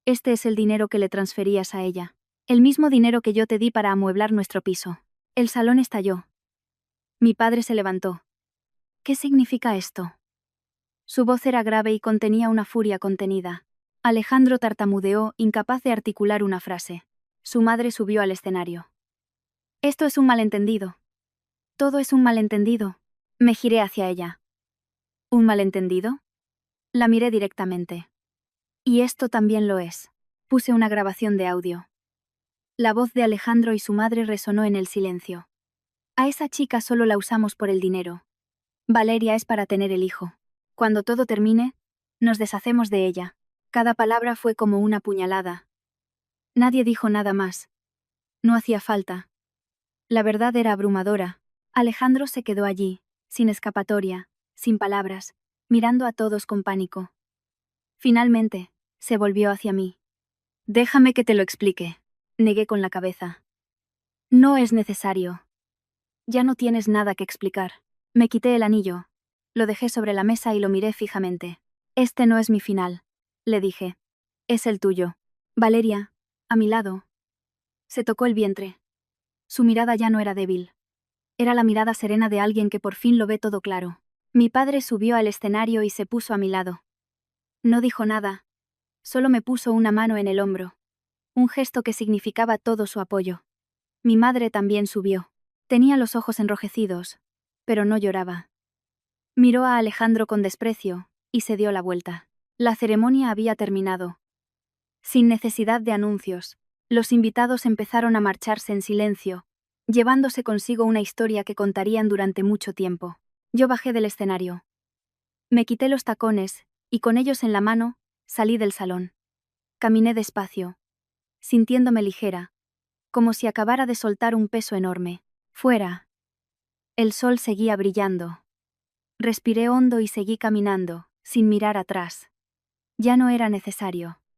Este es el dinero que le transferías a ella. El mismo dinero que yo te di para amueblar nuestro piso. El salón estalló. Mi padre se levantó. ¿Qué significa esto? Su voz era grave y contenía una furia contenida. Alejandro tartamudeó, incapaz de articular una frase. Su madre subió al escenario. Esto es un malentendido. Todo es un malentendido. Me giré hacia ella. ¿Un malentendido? La miré directamente. Y esto también lo es. Puse una grabación de audio. La voz de Alejandro y su madre resonó en el silencio. A esa chica solo la usamos por el dinero. Valeria es para tener el hijo. Cuando todo termine, nos deshacemos de ella. Cada palabra fue como una puñalada. Nadie dijo nada más. No hacía falta. La verdad era abrumadora. Alejandro se quedó allí, sin escapatoria, sin palabras, mirando a todos con pánico. Finalmente, se volvió hacia mí. Déjame que te lo explique. Negué con la cabeza. No es necesario. Ya no tienes nada que explicar. Me quité el anillo. Lo dejé sobre la mesa y lo miré fijamente. Este no es mi final, le dije. Es el tuyo. Valeria, a mi lado. Se tocó el vientre. Su mirada ya no era débil. Era la mirada serena de alguien que por fin lo ve todo claro. Mi padre subió al escenario y se puso a mi lado. No dijo nada. Solo me puso una mano en el hombro. Un gesto que significaba todo su apoyo. Mi madre también subió. Tenía los ojos enrojecidos, pero no lloraba. Miró a Alejandro con desprecio, y se dio la vuelta. La ceremonia había terminado. Sin necesidad de anuncios, los invitados empezaron a marcharse en silencio, llevándose consigo una historia que contarían durante mucho tiempo. Yo bajé del escenario. Me quité los tacones, y con ellos en la mano, salí del salón. Caminé despacio, sintiéndome ligera, como si acabara de soltar un peso enorme. Fuera. El sol seguía brillando. Respiré hondo y seguí caminando, sin mirar atrás. Ya no era necesario.